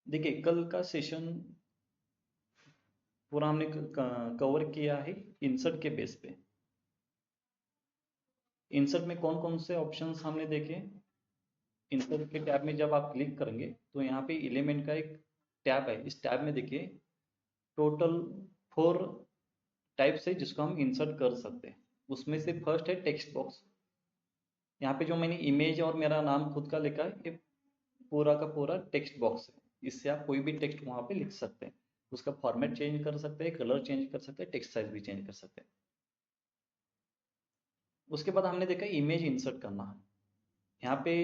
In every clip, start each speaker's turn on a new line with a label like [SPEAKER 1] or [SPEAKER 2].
[SPEAKER 1] देखिए कल का सेशन पूरा हमने कवर किया है इंसर्ट के बेस पे। इंसर्ट में कौन कौन से ऑप्शंस हमने देखे। इंसर्ट के टैब में जब आप क्लिक करेंगे तो यहाँ पे एलिमेंट का एक टैब है। इस टैब में देखिए टोटल 4 टाइप्स है जिसको हम इंसर्ट कर सकते हैं। उसमें से फर्स्ट है टेक्स्ट बॉक्स। यहाँ पे जो मैंने इमेज और मेरा नाम खुद का लिखा है ये पूरा का पूरा टेक्स्ट बॉक्स है। इससे आप कोई भी टेक्स्ट वहाँ पे लिख सकते हैं। उसका फॉर्मेट चेंज कर सकते हैं, कलर चेंज कर सकते हैं, टेक्स्ट साइज भी चेंज कर सकते हैं। उसके बाद हमने देखा इमेज इंसर्ट करना। यहाँ पे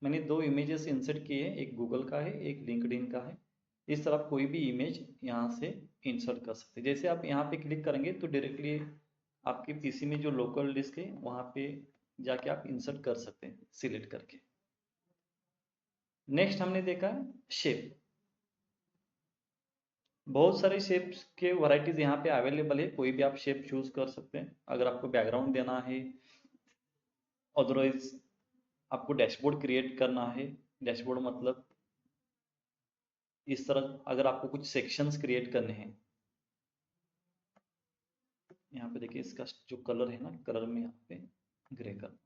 [SPEAKER 1] मैंने 2 इमेजेस इंसर्ट किए हैं, एक गूगल का है, एक लिंक्डइन का है। इस तरह आप कोई भी इमेज यहाँ से इंसर्ट कर सकते हैं। जैसे आप यहाँ पे क्लिक करेंगे तो डायरेक्टली आपके पीसी में जो लोकल डिस्क है वहाँ पे जाके आप इंसर्ट कर सकते हैं सिलेक्ट करके। नेक्स्ट हमने देखा शेप। बहुत सारे शेप्स के वैरायटीज यहाँ पे अवेलेबल है, कोई भी आप शेप चूज कर सकते हैं। अगर आपको बैकग्राउंड देना है, अदरवाइज आपको डैशबोर्ड क्रिएट करना है। डैशबोर्ड मतलब इस तरह अगर आपको कुछ सेक्शंस क्रिएट करने हैं। यहाँ पे देखिए इसका जो कलर है ना, कलर में यहाँ पे ग्रे कलर।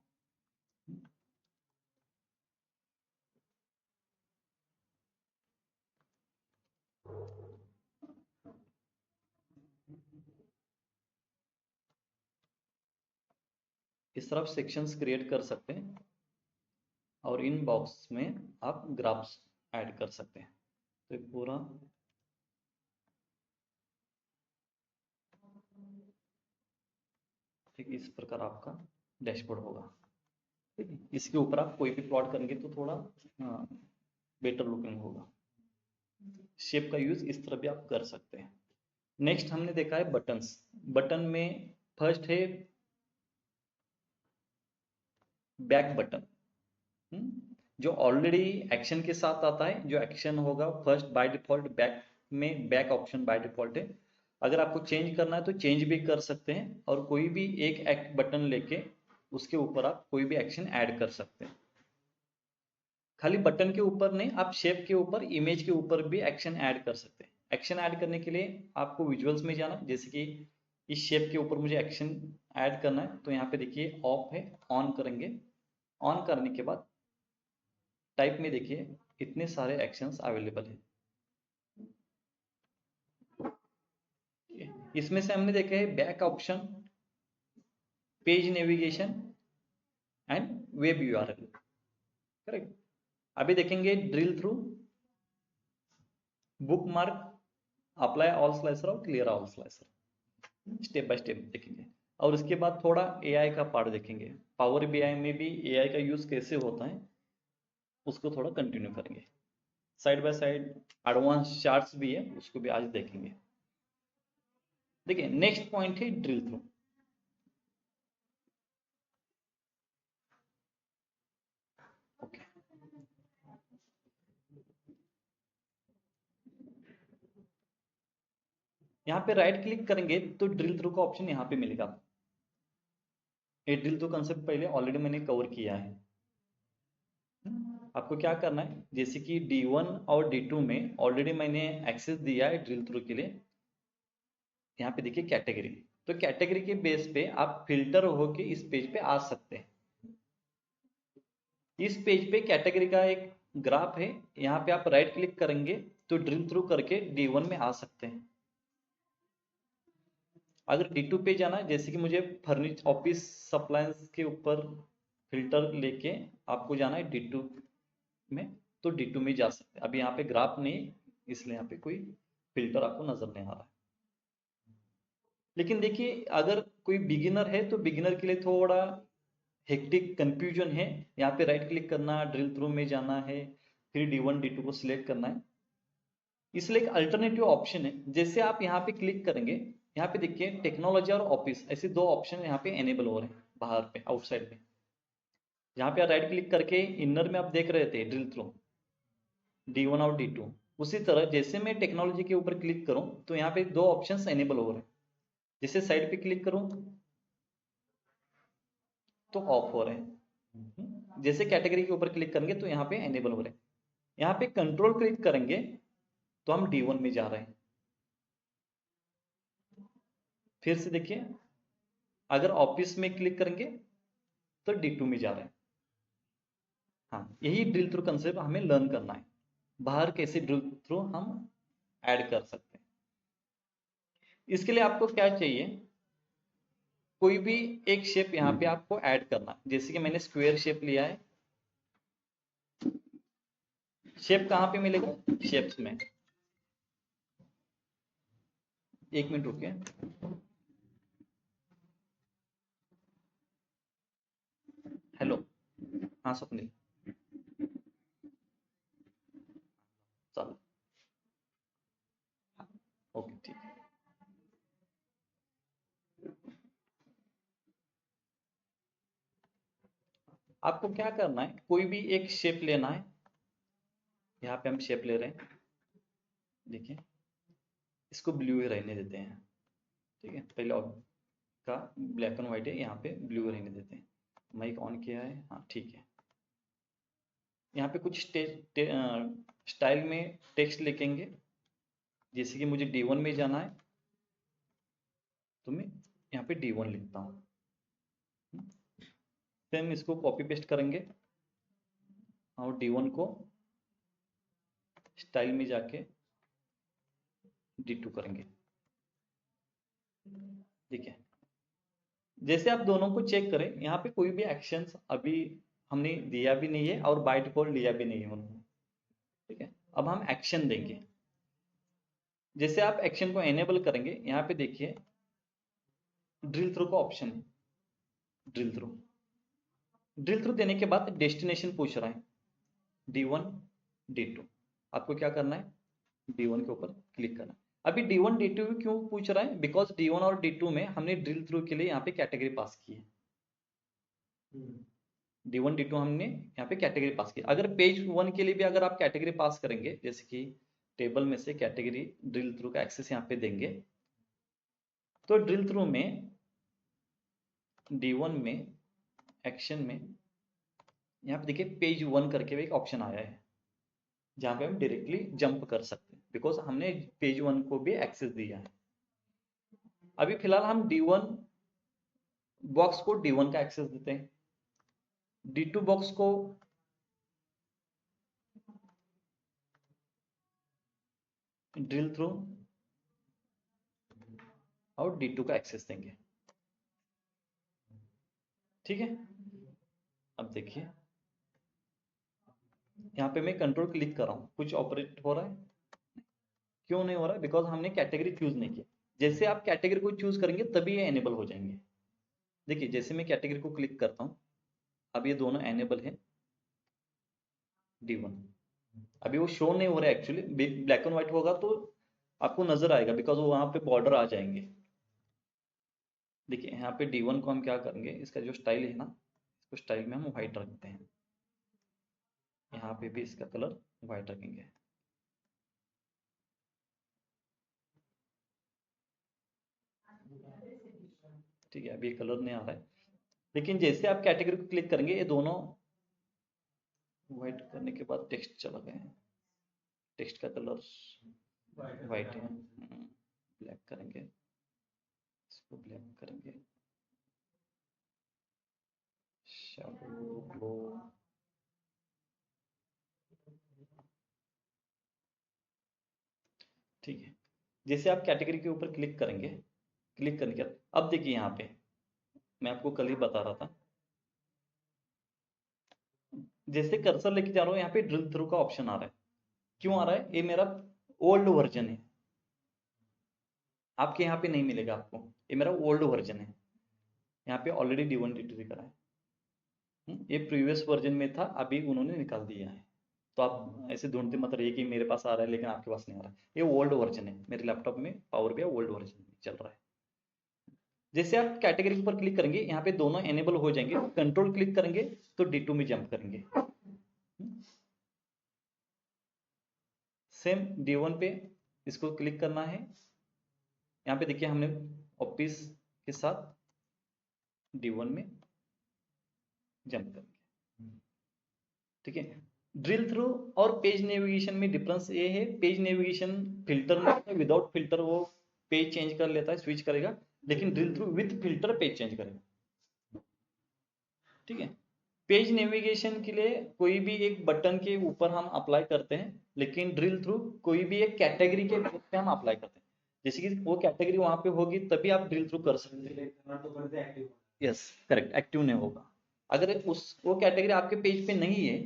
[SPEAKER 1] इस तरह सेक्शंस क्रिएट कर सकते हैं और इन बॉक्स में आप ग्राफ्स ऐड कर सकते हैं। तो ये पूरा ठीक इस प्रकार आपका डैशबोर्ड होगा। ठीक है, इसके ऊपर आप कोई भी प्लॉट करेंगे तो थोड़ा बेटर लुकिंग होगा। शेप का यूज इस तरह भी आप कर सकते हैं। नेक्स्ट हमने देखा है बटन्स। बटन में फर्स्ट है बैक बटन, जो ऑलरेडी एक्शन के साथ आता है। जो एक्शन होगा फर्स्ट बाय डिफॉल्ट बैक में बैक ऑप्शन बाय डिफॉल्ट है। अगर आपको चेंज करना है तो चेंज भी कर सकते हैं और कोई भी एक बटन लेके उसके ऊपर आप कोई भी एक्शन ऐड कर सकते हैं। खाली बटन के ऊपर नहीं, आप शेप के ऊपर, इमेज के ऊपर भी एक्शन ऐड कर सकते हैं। एक्शन ऐड करने के लिए आपको विजुअल्स में जाना। जैसे कि इस शेप के ऊपर मुझे एक्शन ऐड करना है तो यहाँ पे देखिए ऑफ है, ऑन करेंगे। ऑन करने के बाद टाइप में देखिए इतने सारे एक्शंस अवेलेबल है। इसमें से हमने देखा है back option, page navigation and web URL. Correct. अभी देखेंगे drill through, bookmark, apply all slicer और clear all slicer. Step by step देखेंगे और उसके बाद थोड़ा एआई का पार्ट देखेंगे। पावर बीआई में भी एआई का यूज कैसे होता है उसको थोड़ा कंटिन्यू करेंगे। Side by side advance charts भी है, उसको भी आज देखेंगे। देखिए नेक्स्ट पॉइंट है ड्रिल थ्रू। ओके, यहाँ पे राइट क्लिक करेंगे तो ड्रिल थ्रू का ऑप्शन यहाँ पे मिलेगा। ये ड्रिल थ्रू कंसेप्ट पहले ऑलरेडी मैंने कवर किया है। आपको क्या करना है, जैसे कि D1 और D2 में ऑलरेडी मैंने एक्सेस दिया है ड्रिल थ्रू के लिए। यहाँ पे देखिए कैटेगरी, तो कैटेगरी के बेस पे आप फिल्टर होके इस पेज पे आ सकते हैं। इस पेज पे कैटेगरी का एक ग्राफ है। यहाँ पे आप राइट क्लिक करेंगे तो ड्रिल थ्रू करके D1 में आ सकते हैं। अगर D2 पे जाना, जैसे कि मुझे फर्नीचर ऑफिस सप्लायंस के ऊपर फिल्टर लेके आपको जाना है D2 में, तो D2 में जा सकते हैं। अभी यहाँ पे ग्राफ नहीं, इसलिए यहाँ पे कोई फिल्टर आपको नजर नहीं आ रहा है। लेकिन देखिए अगर कोई बिगिनर है तो बिगिनर के लिए थोड़ा हेक्टिक कंफ्यूजन है। यहाँ पे राइट क्लिक करना, ड्रिल थ्रू में जाना है, फिर D1 D2 को सिलेक्ट करना है। इसलिए एक अल्टरनेटिव ऑप्शन है। जैसे आप यहाँ पे क्लिक करेंगे, यहाँ पे देखिए टेक्नोलॉजी और ऑफिस, ऐसे 2 ऑप्शन यहाँ पे एनेबल हो रहे हैं बाहर पे, आउटसाइड में। यहाँ पे राइट क्लिक करके इनर में आप देख रहे थे ड्रिल थ्रू D1 और D2। उसी तरह जैसे मैं टेक्नोलॉजी के ऊपर क्लिक करूं तो यहाँ पे 2 ऑप्शंस एनेबल हो रहे हैं। जैसे साइड पे क्लिक करूं तो ऑफ हो रहे हैं। जैसे कैटेगरी के ऊपर क्लिक करेंगे तो यहाँ पे एनेबल हो रहे हैं। यहाँ पे कंट्रोल क्लिक करेंगे तो हम D1 में जा रहे हैं। फिर से देखिए, अगर ऑफिस में क्लिक करेंगे तो D2 में जा रहे हैं। हाँ, यही ड्रिल थ्रू कंसेप्ट हमें लर्न करना है, बाहर कैसे ड्रिल थ्रू हम ऐड कर सकते हैं। इसके लिए आपको क्या चाहिए, कोई भी एक शेप यहाँ पे आपको ऐड करना है। जैसे कि मैंने स्क्वायर शेप लिया है। शेप कहाँ पे मिलेगा, शेप्स में। एक मिनट रुकिए। हेलो, हाँ स्वप्निल, चलो, ओके ठीक है। आपको क्या करना है, कोई भी एक शेप लेना है। यहाँ पे हम शेप ले रहे हैं, देखिए इसको ब्लू ही रहने देते हैं, ठीक है। पहले का ब्लैक एंड व्हाइट है, यहाँ पे ब्लू रहने देते हैं। माइक ऑन किया है, हाँ ठीक है। यहाँ पे कुछ स्टाइल में टेक्स्ट लिखेंगे। जैसे कि मुझे D1 में जाना है, तो मैं यहाँ पे D1 लिखता हूँ। फिर हम इसको कॉपी पेस्ट करेंगे और D1 को स्टाइल में जाके D2 करेंगे। ठीक है, जैसे आप दोनों को चेक करें, यहाँ पे कोई भी एक्शंस अभी हमने दिया भी नहीं है और बाय डिफॉल्ट लिया भी नहीं है उन्होंने। ठीक है, अब हम एक्शन देंगे। जैसे आप एक्शन को एनेबल करेंगे, यहाँ पे देखिए ड्रिल थ्रू का ऑप्शन है। ड्रिल थ्रू, ड्रिल थ्रू देने के बाद डेस्टिनेशन पूछ रहा है, D1 D2। आपको क्या करना है, D1 के ऊपर क्लिक करना है। अभी D1 D2 क्यों पूछ रहा है, बिकॉज D1 और D2 में हमने ड्रिल थ्रू के लिए यहाँ पे कैटेगरी पास की है। D1 D2 हमने यहाँ पे कैटेगरी पास की। अगर पेज 1 के लिए भी अगर आप कैटेगरी पास करेंगे, जैसे कि टेबल में से कैटेगरी ड्रिल थ्रू का एक्सेस यहाँ पे देंगे, तो ड्रिल थ्रू में D1 में एक्शन में यहाँ पे देखिए पेज 1 करके भी एक ऑप्शन आया है, जहाँ पे हम डायरेक्टली जंप कर सकते हैं, बिकॉज हमने पेज 1 को भी एक्सेस दिया है। अभी फिलहाल हम D1 बॉक्स को D1 का एक्सेस देते हैं, D2 बॉक्स को ड्रिल थ्रू और D2 का एक्सेस देंगे। ठीक है, अब देखिए यहाँ पे मैं कंट्रोल क्लिक कर रहा हूँ, कुछ ऑपरेट हो रहा है? क्यों नहीं हो रहा है, बिकॉज हमने कैटेगरी चूज नहीं किया। जैसे आप कैटेगरी को चूज करेंगे तभी ये एनेबल हो जाएंगे। देखिए जैसे मैं कैटेगरी को क्लिक करता हूँ, अब ये दोनों एनेबल है D1। अभी वो शो नहीं हो रहा है एक्चुअली, ब्लैक एंड व्हाइट होगा तो आपको नजर आएगा, बिकॉज वो वहां पे बॉर्डर आ जाएंगे। देखिए यहाँ पे D1 को हम क्या करेंगे, इसका जो स्टाइल है ना, इसको स्टाइल में हम व्हाइट रखते हैं। यहाँ पे भी इसका कलर व्हाइट रखेंगे। ठीक है, अभी कलर नहीं आ रहा है, लेकिन जैसे आप कैटेगरी को क्लिक करेंगे ये दोनों व्हाइट करने के बाद टेक्स्ट चला गया है। टेक्स्ट का कलर व्हाइट है। ब्लैक करेंगे, इसको ब्लैक करेंगे, शैडो ग्लो। ठीक है, जैसे आप कैटेगरी के ऊपर क्लिक करेंगे, क्लिक करने के बाद अब देखिए यहाँ पे मैं आपको कल ही बता रहा था, जैसे कर्सर लेके जा रहा हूँ यहाँ पे ड्रिल थ्रू का ऑप्शन आ रहा है। क्यों आ रहा है, ये मेरा ओल्ड वर्जन है, आपके यहाँ पे नहीं मिलेगा आपको, ये मेरा ओल्ड वर्जन है। यहाँ पे ऑलरेडी D1 D2 दिखा रहा है। ये प्रीवियस वर्जन में था, अभी उन्होंने निकाल दिया है। तो आप ऐसे ढूंढते मत रहिए कि मेरे पास आ रहा है लेकिन आपके पास नहीं आ रहा है। ये ओल्ड वर्जन है, मेरे लैपटॉप में पावर BI ओल्ड वर्जन में चल रहा है। जैसे आप कैटेगरी पर क्लिक करेंगे, यहाँ पे दोनों एनेबल हो जाएंगे। कंट्रोल क्लिक करेंगे तो D2 में जंप करेंगे। सेम D1 पे इसको क्लिक करना है। यहाँ पे देखिए हमने ऑफिस के साथ D1 में जंप करेंगे। ठीक है, ड्रिल थ्रू और पेज नेविगेशन में डिफरेंस ये है, पेज नेविगेशन फिल्टर में विदाउट फिल्टर वो पेज चेंज कर लेता है, स्विच करेगा, लेकिन drill through with filter page change करेगा। ठीक है, पेज नेविगेशन के लिए कोई भी एक बटन के ऊपर हम अप्लाई करते हैं, लेकिन ड्रिल थ्रू कोई भी एक कैटेगरी के पे हम अप्लाई करते हैं। जैसे कि वो कैटेगरी वहां पे होगी तभी आप ड्रिल थ्रू कर सकते हैं। यस करेक्ट, एक्टिव नहीं होगा। अगर उस वो कैटेगरी आपके पेज पे नहीं है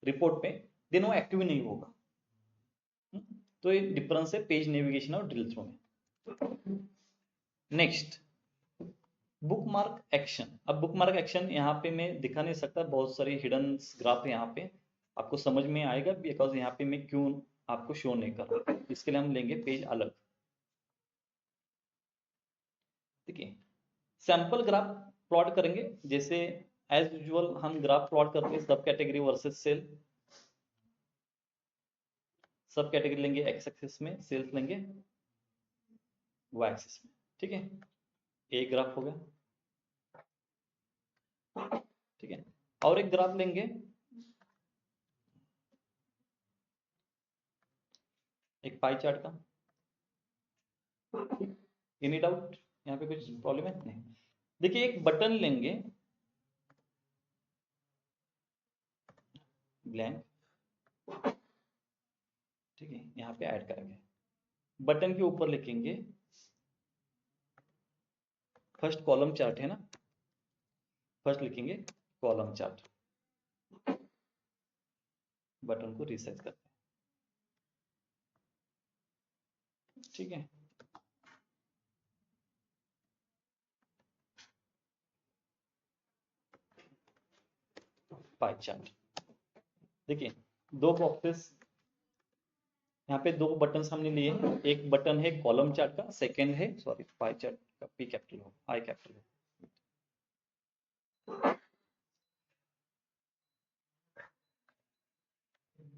[SPEAKER 1] रिपोर्ट पे, देन वो एक्टिव नहीं होगा। तो ये डिफरेंस है पेज नेविगेशन और ड्रिल थ्रू में। Next, bookmark action. अब बुकमार्क एक्शन यहाँ पे मैं दिखा नहीं सकता, बहुत सारी हिडन ग्राफ यहाँ पे, आपको समझ में आएगा बिकॉज यहाँ पे मैं क्यों आपको शो नहीं कर रहा। इसके लिए हम लेंगे पेज अलग। देखिए, सैंपल ग्राफ प्लॉट करेंगे, जैसे एज यूजुअल हम ग्राफ प्लॉट करते हैं, सब कैटेगरी वर्सेस सेल। सब कैटेगरी लेंगे एक्स एक्सिस में, सेल्स लेंगे वाई एक्सिस में। ठीक है, एक ग्राफ हो गया। ठीक है, और एक ग्राफ लेंगे, एक पाई चार्ट का। एनी डाउट, यहाँ पे कुछ प्रॉब्लम है? नहीं। देखिए, एक बटन लेंगे ब्लैंक, ठीक है, यहाँ पे ऐड करेंगे, बटन के ऊपर लिखेंगे, फर्स्ट कॉलम चार्ट है ना, फर्स्ट लिखेंगे कॉलम चार्ट, बटन को रिसाइज करते हैं। ठीक है, पाई चार्ट। देखिए, दो बॉक्सेस यहाँ पे, दो बटन हमने लिए हैं, एक बटन है कॉलम चार्ट का, सेकंड है सॉरी पाई चार्ट का, पी कैपिटल हो आई कैपिटल हो,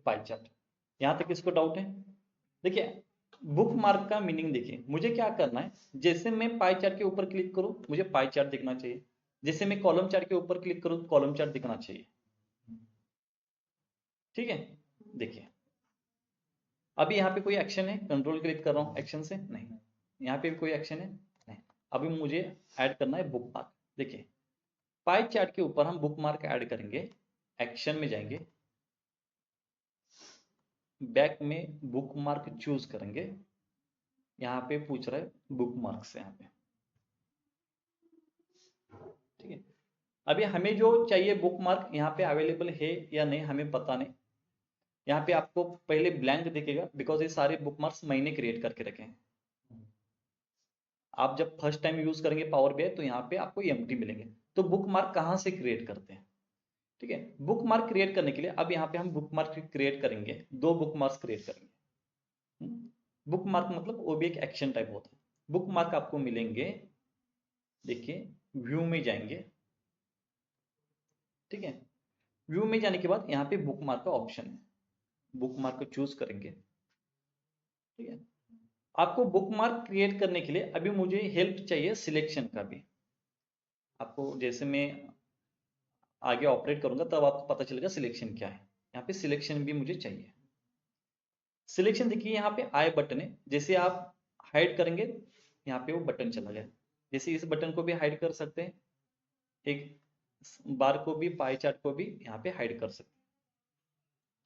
[SPEAKER 1] पाई चार्ट। यहाँ तक किसको डाउट है? देखिए, बुक मार्क का मीनिंग देखिए, मुझे क्या करना है, जैसे मैं पाई चार्ट के ऊपर क्लिक करूं मुझे पाई चार्ट दिखना चाहिए, जैसे मैं कॉलम चार्ट के ऊपर क्लिक करूं कॉलम चार्ट दिखना चाहिए। ठीक है, देखिए अभी यहाँ पे कोई एक्शन है, कंट्रोल क्लिक कर रहा हूँ एक्शन से, नहीं, यहाँ पे भी कोई एक्शन है, नहीं। अभी मुझे ऐड करना है बुक मार्क। देखिए, पाई चार्ट के ऊपर हम बुक मार्क ऐड करेंगे, एक्शन में जाएंगे, बैक में बुक मार्क चूज करेंगे, यहाँ पे पूछ रहा है बुक मार्क से यहाँ पे। ठीक है, अभी हमें जो चाहिए बुक मार्क यहाँ पे अवेलेबल है या नहीं हमें पता नहीं। यहाँ पे आपको पहले ब्लैंक दिखेगा बिकॉज ये सारे बुक मार्क्स मैंने क्रिएट करके रखे हैं। आप जब फर्स्ट टाइम यूज करेंगे पावर बीआई तो यहाँ पे आपको एम्प्टी मिलेंगे। तो बुक मार्क कहाँ से क्रिएट करते हैं? ठीक है, बुक मार्क क्रिएट करने के लिए अब यहाँ पे हम बुक मार्क क्रिएट करेंगे, दो बुक मार्क्स क्रिएट करेंगे। बुक मार्क मतलब वो भी एक एक्शन टाइप होता है। बुक मार्क आपको मिलेंगे, देखिए व्यू में जाएंगे, ठीक है, व्यू में जाने के बाद यहाँ पे बुक मार्क का ऑप्शन है, बुक मार्क को चूज करेंगे। ठीक है, आपको बुक मार्क क्रिएट करने के लिए अभी मुझे हेल्प चाहिए सिलेक्शन का भी। आपको जैसे मैं आगे ऑपरेट करूंगा तब आपको पता चलेगा सिलेक्शन क्या है। यहाँ पे सिलेक्शन भी मुझे चाहिए। सिलेक्शन देखिए, यहाँ पे आई बटन है, जैसे आप हाइड करेंगे यहाँ पे वो बटन चला गया। जैसे इस बटन को भी हाइड कर सकते हैं, एक बार को भी, पाई चार्ट को भी यहाँ पे हाइड कर सकते हैं।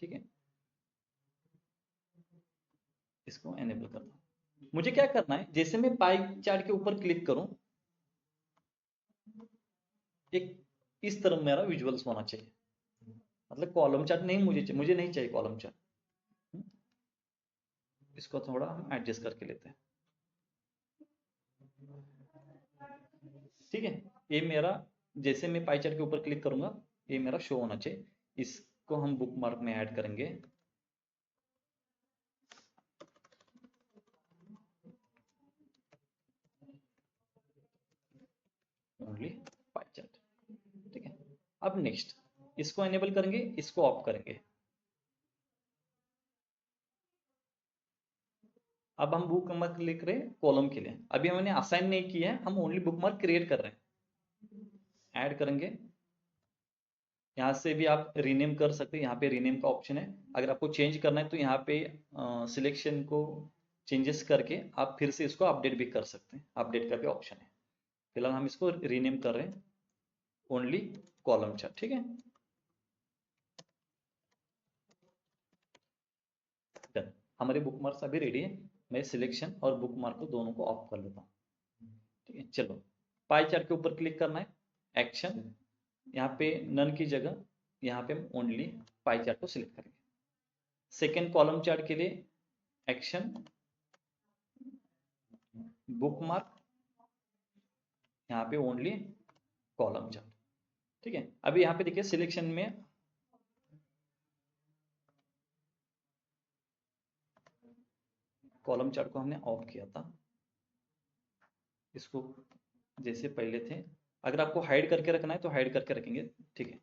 [SPEAKER 1] ठीक है, इसको एनेबल करता हूँ। मुझे क्या करना है, जैसे मैं पाई चार्ट के ऊपर क्लिक करूं, एक इस तरह मेरा विजुअल्स होना चाहिए, मतलब कॉलम चार्ट नहीं मुझे नहीं चाहिए कॉलम चार्ट। इसको थोड़ा हम एडजस्ट करके लेते हैं। ठीक है, ये मेरा, जैसे मैं पाई चार्ट के ऊपर क्लिक करूंगा ये मेरा शो होना चाहिए। इसको हम बुक मार्क में ऐड करेंगे, ओनली पाई चार्ट। ठीक है, अब नेक्स्ट इसको एनेबल करेंगे, इसको ऑफ करेंगे। अब हम बुक मार्क लिख रहे हैं कॉलम के लिए, अभी हमने असाइन नहीं किया है, हम ओनली बुक मार्क क्रिएट कर रहे हैं। ऐड करेंगे, यहाँ से भी आप रीनेम कर सकते हैं, यहाँ पे रीनेम का ऑप्शन है। अगर आपको चेंज करना है तो यहाँ पे सिलेक्शन को चेंजेस करके आप फिर से इसको अपडेट भी कर सकते हैं, अपडेट का भी ऑप्शन है। फिलहाल हम इसको रीनेम कर रहे हैं ओनली कॉलम चार्ट, ठीक है। डन, हमारे बुक मार्क्स अभी रेडी है। मैं सिलेक्शन और बुक मार्क को दोनों को ऑफ कर लेता हूँ, ठीक है। चलो, पाई चार्ट के ऊपर क्लिक करना है, एक्शन, यहाँ पे नन की जगह यहाँ पे हम ओनली पाई चार्ट को सिलेक्ट करेंगे। सेकेंड कॉलम चार्ट के लिए एक्शन, बुक मार्क, यहाँ पे ओनली कॉलम चार्ट, ठीक है। अभी यहाँ पे देखिए सिलेक्शन में कॉलम चार्ट को हमने ऑफ किया था, इसको जैसे पहले थे। अगर आपको हाइड करके रखना है तो हाइड करके रखेंगे, ठीक है।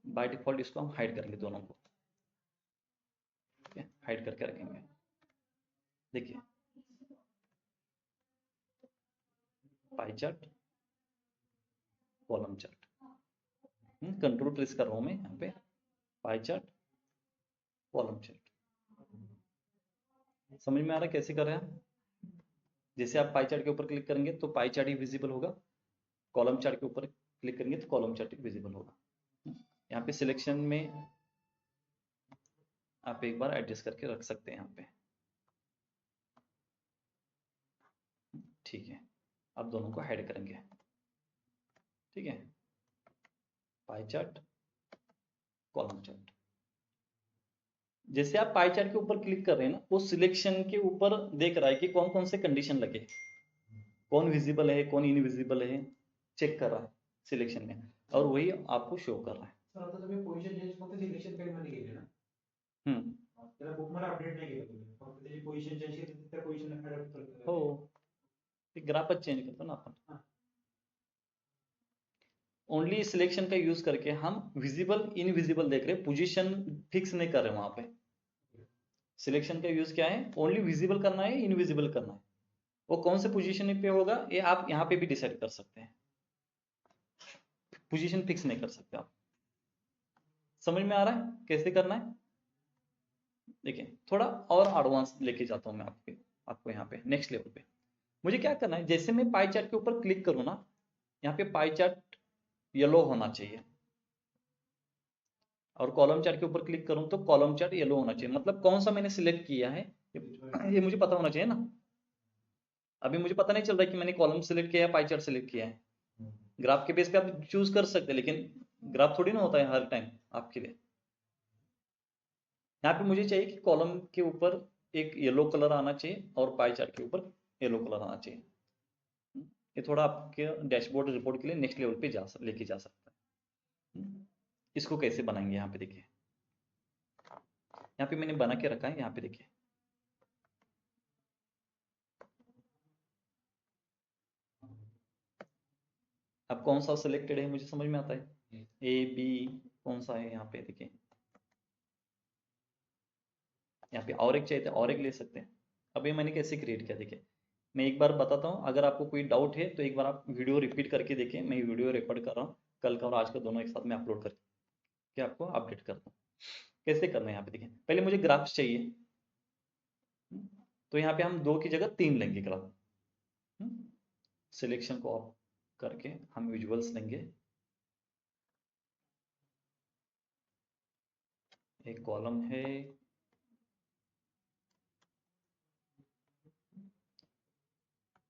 [SPEAKER 1] बाय डिफॉल्ट इसको हम हाइड करेंगे दोनों को, ठीक है, हाइड करके रखेंगे। देखिए पाई chart, column chart, control press कर रहा हूं मैं यहाँ पे, पाई चार्ट, कॉलम चार्ट। समझ में आ रहा है कैसे कर रहे हैं? जैसे आप पाई चार्ट के ऊपर क्लिक करेंगे तो पाई चार्ट ही विजिबल होगा, कॉलम चार्ट के ऊपर क्लिक करेंगे तो कॉलम चार्ट ही विजिबल होगा। यहाँ पे सिलेक्शन में आप एक बार एडजस्ट करके रख सकते हैं यहाँ पे, ठीक है। अब दोनों को हाइड करेंगे, ठीक है। Pie chart, column chart. जैसे आप पाई चार्ट के ऊपर क्लिक कर रहे हैं ना, वो सिलेक्शन के ऊपर देख रहा है कि कौन कौन से कंडीशन लगे, कौन विजिबल है कौन इनविजिबल है, चेक कर रहा है सिलेक्शन में, और वही आपको शो कर रहा है।
[SPEAKER 2] सर आता तुम्ही पोझिशन चेंज फक्त सिलेक्शन पेज मध्ये केली ना,
[SPEAKER 1] हम्म,
[SPEAKER 2] त्याला बुक मध्ये अपडेट नाही केलं तुम्ही, फक्त त्याची पोझिशन चेंज केली, त्या पोझिशनला ऍड करतो.
[SPEAKER 1] हो, ग्राफच चेंज करतो ना अपन। ओनली सिलेक्शन का यूज करके हम विजिबल इनविजिबल देख रहे हैं, पोजीशन फिक्स नहीं कर रहे वहां पे। सिलेक्शन का यूज क्या है, ओनली विजिबल करना है इनविजिबल करना है, वो कौन से पोजीशन पे होगा ये आप यहाँ पे भी डिसाइड कर सकते हैं, पोजीशन फिक्स नहीं कर सकते आप। समझ में आ रहा है कैसे करना है? देखिए थोड़ा और एडवांस लेके जाता हूँ मैं आपको यहाँ पे नेक्स्ट लेवल पे। मुझे क्या करना है, जैसे मैं पाई चार्ट के ऊपर क्लिक करूँ ना, यहाँ पे पाई चार्ट येलो होना चाहिए, और कॉलम चार्ट के ऊपर क्लिक करूँ तो कॉलम चार्ट येलो होना चाहिए। मतलब कौन सा मैंने सिलेक्ट किया है ये मुझे पता होना चाहिए ना। अभी मुझे पता नहीं चल रहा है कि मैंने कॉलम सिलेक्ट किया है पाई चार्ट सिलेक्ट किया है। ग्राफ के बेस पे आप चूज कर सकते हैं, लेकिन ग्राफ थोड़ी ना होता है हर टाइम आपके लिए। यहाँ पे मुझे चाहिए कि कॉलम के ऊपर एक येलो कलर आना चाहिए और पाई चार्ट के ऊपर येलो कलर आना चाहिए। ये थोड़ा आपके डैशबोर्ड रिपोर्ट के लिए नेक्स्ट लेवल पे लेके जा सकता है। इसको कैसे बनाएंगे, यहाँ पे देखिए, यहाँ पे मैंने बना के रखा है, यहाँ पे देखिए। अब कौन सा सिलेक्टेड है मुझे समझ में आता है, ए बी कौन सा है, यहाँ पे देखिए। यहाँ पे और एक चाहिए था, और एक ले सकते हैं। अब ये मैंने कैसे क्रिएट किया देखिए, मैं एक बार बताता हूँ। अगर आपको कोई डाउट है तो एक बार आप वीडियो रिपीट करके देखिए, मैं वीडियो रिकॉर्ड कर रहा हूँ, कल का और आज का दोनों एक साथ में अपलोड करके आपको अपडेट करता हूँ कैसे करना है। यहाँ पे देखिए, पहले मुझे ग्राफ्स चाहिए, तो यहाँ पे हम 2 की जगह 3 लेंगे ग्राफ। सिलेक्शन को ऑफ करके हम विजुअल्स लेंगे, एक कॉलम है,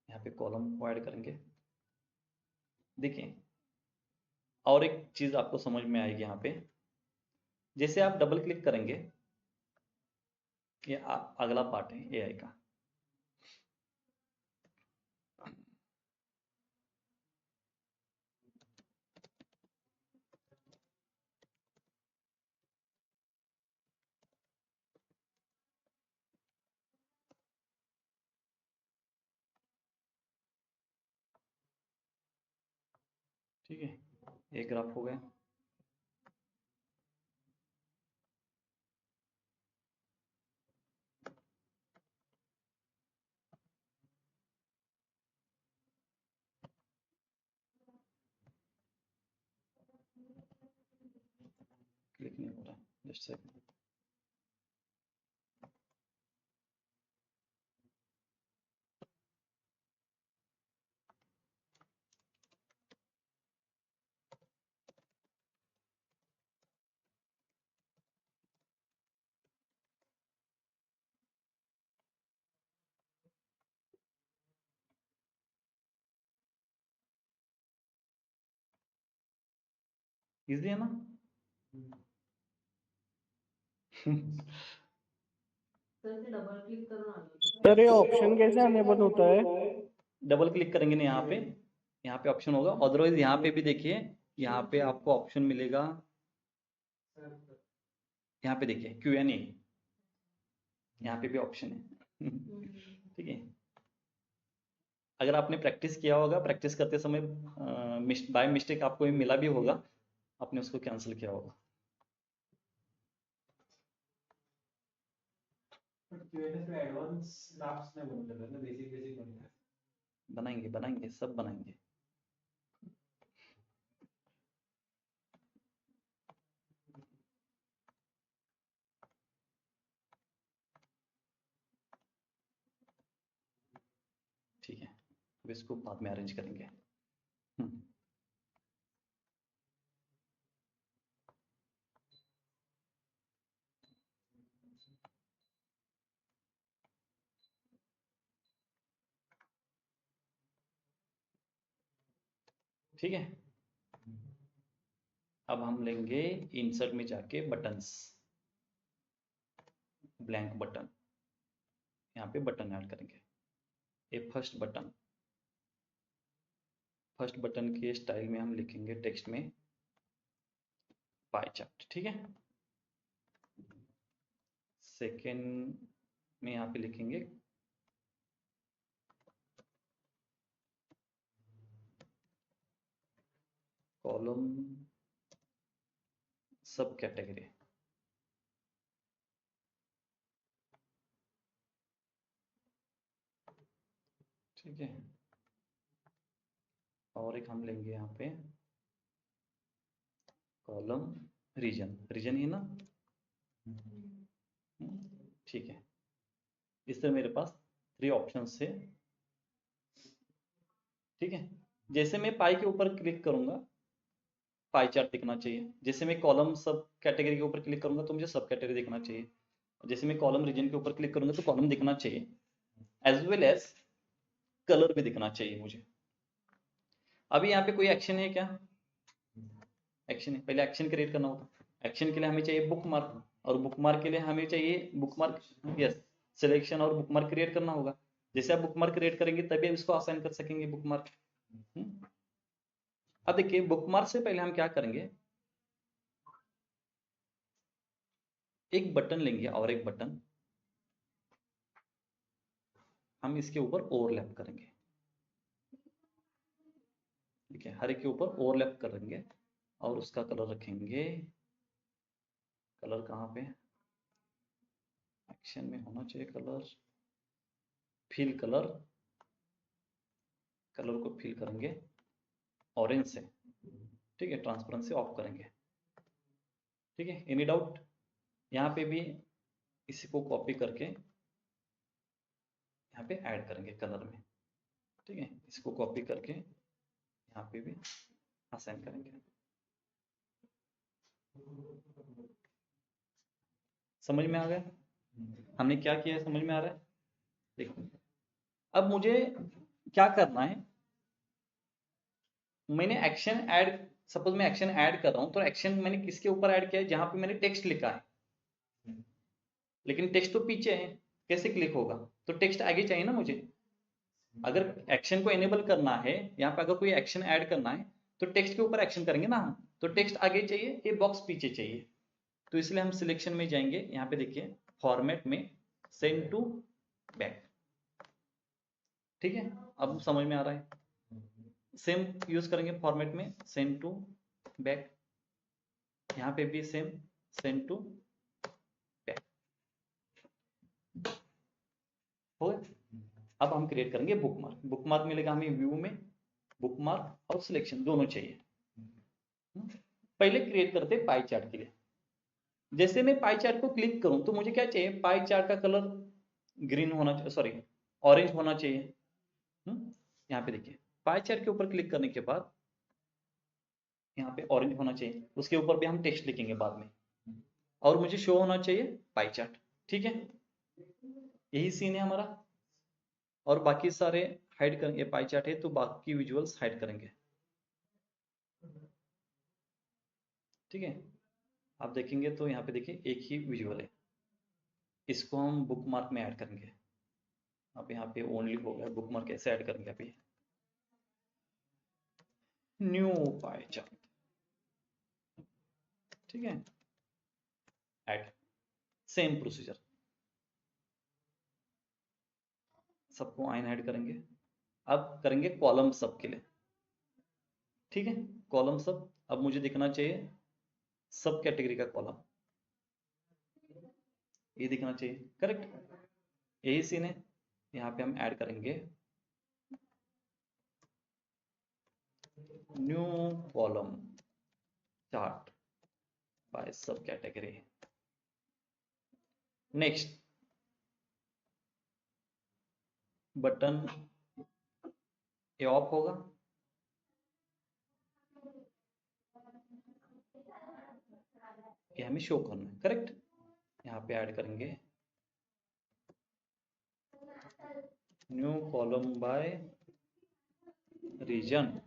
[SPEAKER 1] यहाँ पे कॉलम को ऐड करेंगे। देखिए और एक चीज आपको समझ में आएगी यहाँ पे, जैसे आप डबल क्लिक करेंगे, ये अगला पार्ट है एआई का। ठीक है, एक ग्राफ हो गया। नहीं हो रहा है, जस्ट सेकंड। इजी है ना?
[SPEAKER 3] सर ये ऑप्शन कैसे अनेबल होता है?
[SPEAKER 1] डबल क्लिक करेंगे ना यहाँ पे ऑप्शन होगा। अदरवाइज यहाँ पे भी देखिए, यहाँ पे आपको ऑप्शन मिलेगा, यहाँ पे देखिए Q&A, यहाँ पे भी ऑप्शन है। ठीक है, अगर आपने प्रैक्टिस किया होगा, प्रैक्टिस करते समय बाय मिस्टेक आपको ये मिला भी होगा, आपने उसको कैंसिल किया होगा।
[SPEAKER 2] एडवांस ड्राफ्ट्स में बनते हैं ना, बेसिक बेसिक बनते हैं।
[SPEAKER 1] बनाएंगे बनाएंगे, सब बनाएंगे। ठीक है, अब इसको बाद में अरेंज करेंगे। ठीक है, अब हम लेंगे इंसर्ट में जाके बटन्स, ब्लैंक बटन, यहाँ पे बटन ऐड करेंगे। ये फर्स्ट बटन, फर्स्ट बटन के स्टाइल में हम लिखेंगे टेक्स्ट में पाई चार्ट। ठीक है, सेकेंड में यहाँ पे लिखेंगे कॉलम सब कैटेगरी। ठीक है, और एक हम लेंगे यहाँ पे कॉलम रीजन, रीजन ही ना। ठीक है, इस तरह मेरे पास 3 ऑप्शंस है। ठीक है, जैसे मैं पाई के ऊपर क्लिक करूंगा पाई चार्ट दिखना चाहिए, जैसे मैं कॉलम सब कैटेगरी के ऊपर क्लिक करूंगा तो मुझे सब कैटेगरी दिखना चाहिए, जैसे मैं कॉलम रीजन के ऊपर क्लिक करूंगा तो कॉलम दिखना चाहिए, एज वेल एज कलर भी दिखना चाहिए मुझे। अभी यहाँ पे कोई एक्शन है क्या? एक्शन है, पहले एक्शन क्रिएट करना होगा। एक्शन के लिए हमें चाहिए बुक मार्क, और बुक मार्क के लिए हमें चाहिए बुक मार्क, यस, सिलेक्शन और बुक मार्क क्रिएट करना होगा। जैसे आप बुक मार्क क्रिएट करेंगे तभी इसको असाइन कर सकेंगे बुक मार्क। अब देखिए बुक मार्क से पहले हम क्या करेंगे, एक बटन लेंगे और एक बटन हम इसके ऊपर ओवरलैप करेंगे। ठीक है, हर एक के ऊपर ओवरलैप करेंगे और उसका कलर रखेंगे, कलर कहाँ पे, एक्शन में होना चाहिए कलर, फिल कलर, कलर को फिल करेंगे ऑरेंज से। ठीक है, ट्रांसपेरेंसी ऑफ करेंगे। ठीक है, एनी डाउट? यहाँ पे भी इसी को कॉपी करके यहाँ पे ऐड करेंगे कलर में। ठीक है, इसको कॉपी करके यहाँ पे भी असाइन करेंगे। समझ में आ गया हमने क्या किया है? समझ में आ रहा है? देखो अब मुझे क्या करना है, मैंने एक्शन ऐड, सपोज मैं एक्शन ऐड कर रहा हूं तो एक्शन मैंने किसके ऊपर ऐड किया है? जहां पे मैंने टेक्स्ट लिखा है, लेकिन टेक्स्ट तो पीछे है, कैसे क्लिक होगा? तो टेक्स्ट आगे चाहिए ना मुझे। अगर एक्शन को एनेबल करना है, यहाँ पे अगर कोई एक्शन ऐड करना है तो टेक्स्ट के ऊपर एक्शन करेंगे ना हम, तो टेक्स्ट आगे चाहिए, ये बॉक्स पीछे चाहिए। तो इसलिए हम सिलेक्शन में जाएंगे, यहाँ पे देखिए फॉर्मेट में सेंड टू बैक। ठीक है, अब समझ में आ रहा है? सेम यूज करेंगे फॉर्मेट में सेंड टू बैक, यहाँ पे भी सेम सेंड टू बैक। हो गया? अब हम क्रिएट करेंगे बुक मार्क। बुक मार्क मिलेगा हमें व्यू में, बुक मार्क और सिलेक्शन दोनों चाहिए। पहले क्रिएट करते पाई चार्ट के लिए। जैसे मैं पाई चार्ट को क्लिक करूं तो मुझे क्या चाहिए, पाई चार्ट का कलर ग्रीन होना चाहिए, सॉरी ऑरेंज होना चाहिए। यहाँ पे देखिए पाई चार्ट के ऊपर क्लिक करने के बाद यहाँ पे ऑरेंज होना चाहिए, उसके ऊपर भी हम टेक्स्ट लिखेंगे बाद में, और मुझे शो होना चाहिए पाई चार्ट। ठीक है, यही सीन है हमारा। और बाकी सारे हाइड करेंगे, पाई चार्ट है तो बाकी विजुअल्स हाइड करेंगे। ठीक है, आप देखेंगे तो यहाँ पे देखिए एक ही विजुअल है, इसको हम बुक मार्क में ऐड करेंगे। अब यहाँ पे ओनली हो गया, बुक मार्क कैसे ऐड करेंगे अभी, न्यू पाई चार्ट। ठीक है, ऐड, सेम प्रोसीजर, सबको आइन ऐड करेंगे। अब करेंगे कॉलम सब के लिए। ठीक है, कॉलम सब, अब मुझे दिखना चाहिए सब कैटेगरी का कॉलम, ये दिखना चाहिए, करेक्ट, यही सीन है। यहाँ पे हम ऐड करेंगे new column chart by sub category. Next, button ये ऑफ होगा, ये हमें शो करना है, करेक्ट। यहाँ पे ऐड करेंगे न्यू कॉलम बाय रीजन।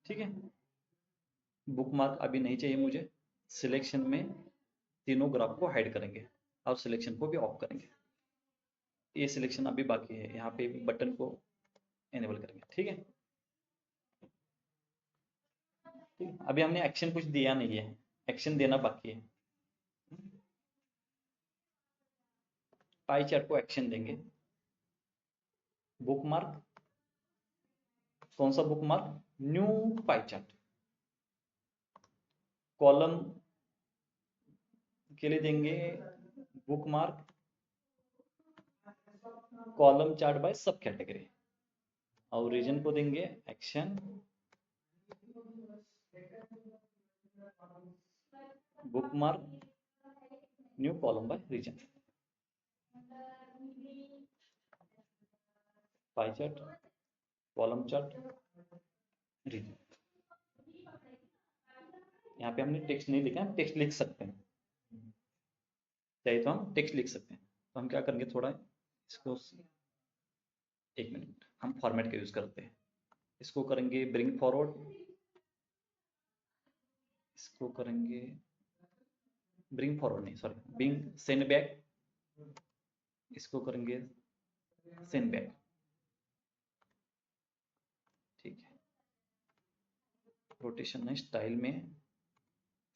[SPEAKER 1] ठीक है, बुक मार्क अभी नहीं चाहिए मुझे। सिलेक्शन में तीनों ग्राफ को हाइड करेंगे और सिलेक्शन को भी ऑफ करेंगे, ये सिलेक्शन अभी बाकी है। यहाँ पे बटन को एनेबल करेंगे। ठीक है, ठीक, अभी हमने एक्शन कुछ दिया नहीं है, एक्शन देना बाकी है। पाई चार्ट को एक्शन देंगे, बुक मार्क, कौन सा bookmark, new pie chart. Column के लिए देंगे bookmark column chart by sub category, और रीजन को देंगे action bookmark new column by region. Pie chart, column chart, region. यहाँ पे हमने टेक्स्ट नहीं लिखा, हम टेक्स्ट लिख सकते हैं, चाहिए तो हम टेक्स्ट लिख सकते हैं। तो हम क्या करेंगे, थोड़ा इसको, एक मिनट, हम फॉर्मेट का यूज करते हैं, इसको करेंगे ब्रिंग फॉरवर्ड, इसको करेंगे ब्रिंग फॉरवर्ड नहीं, सॉरी ब्रिंग सेंड बैक, इसको करेंगे सेंड बैक। ठीक है, रोटेशन है, स्टाइल में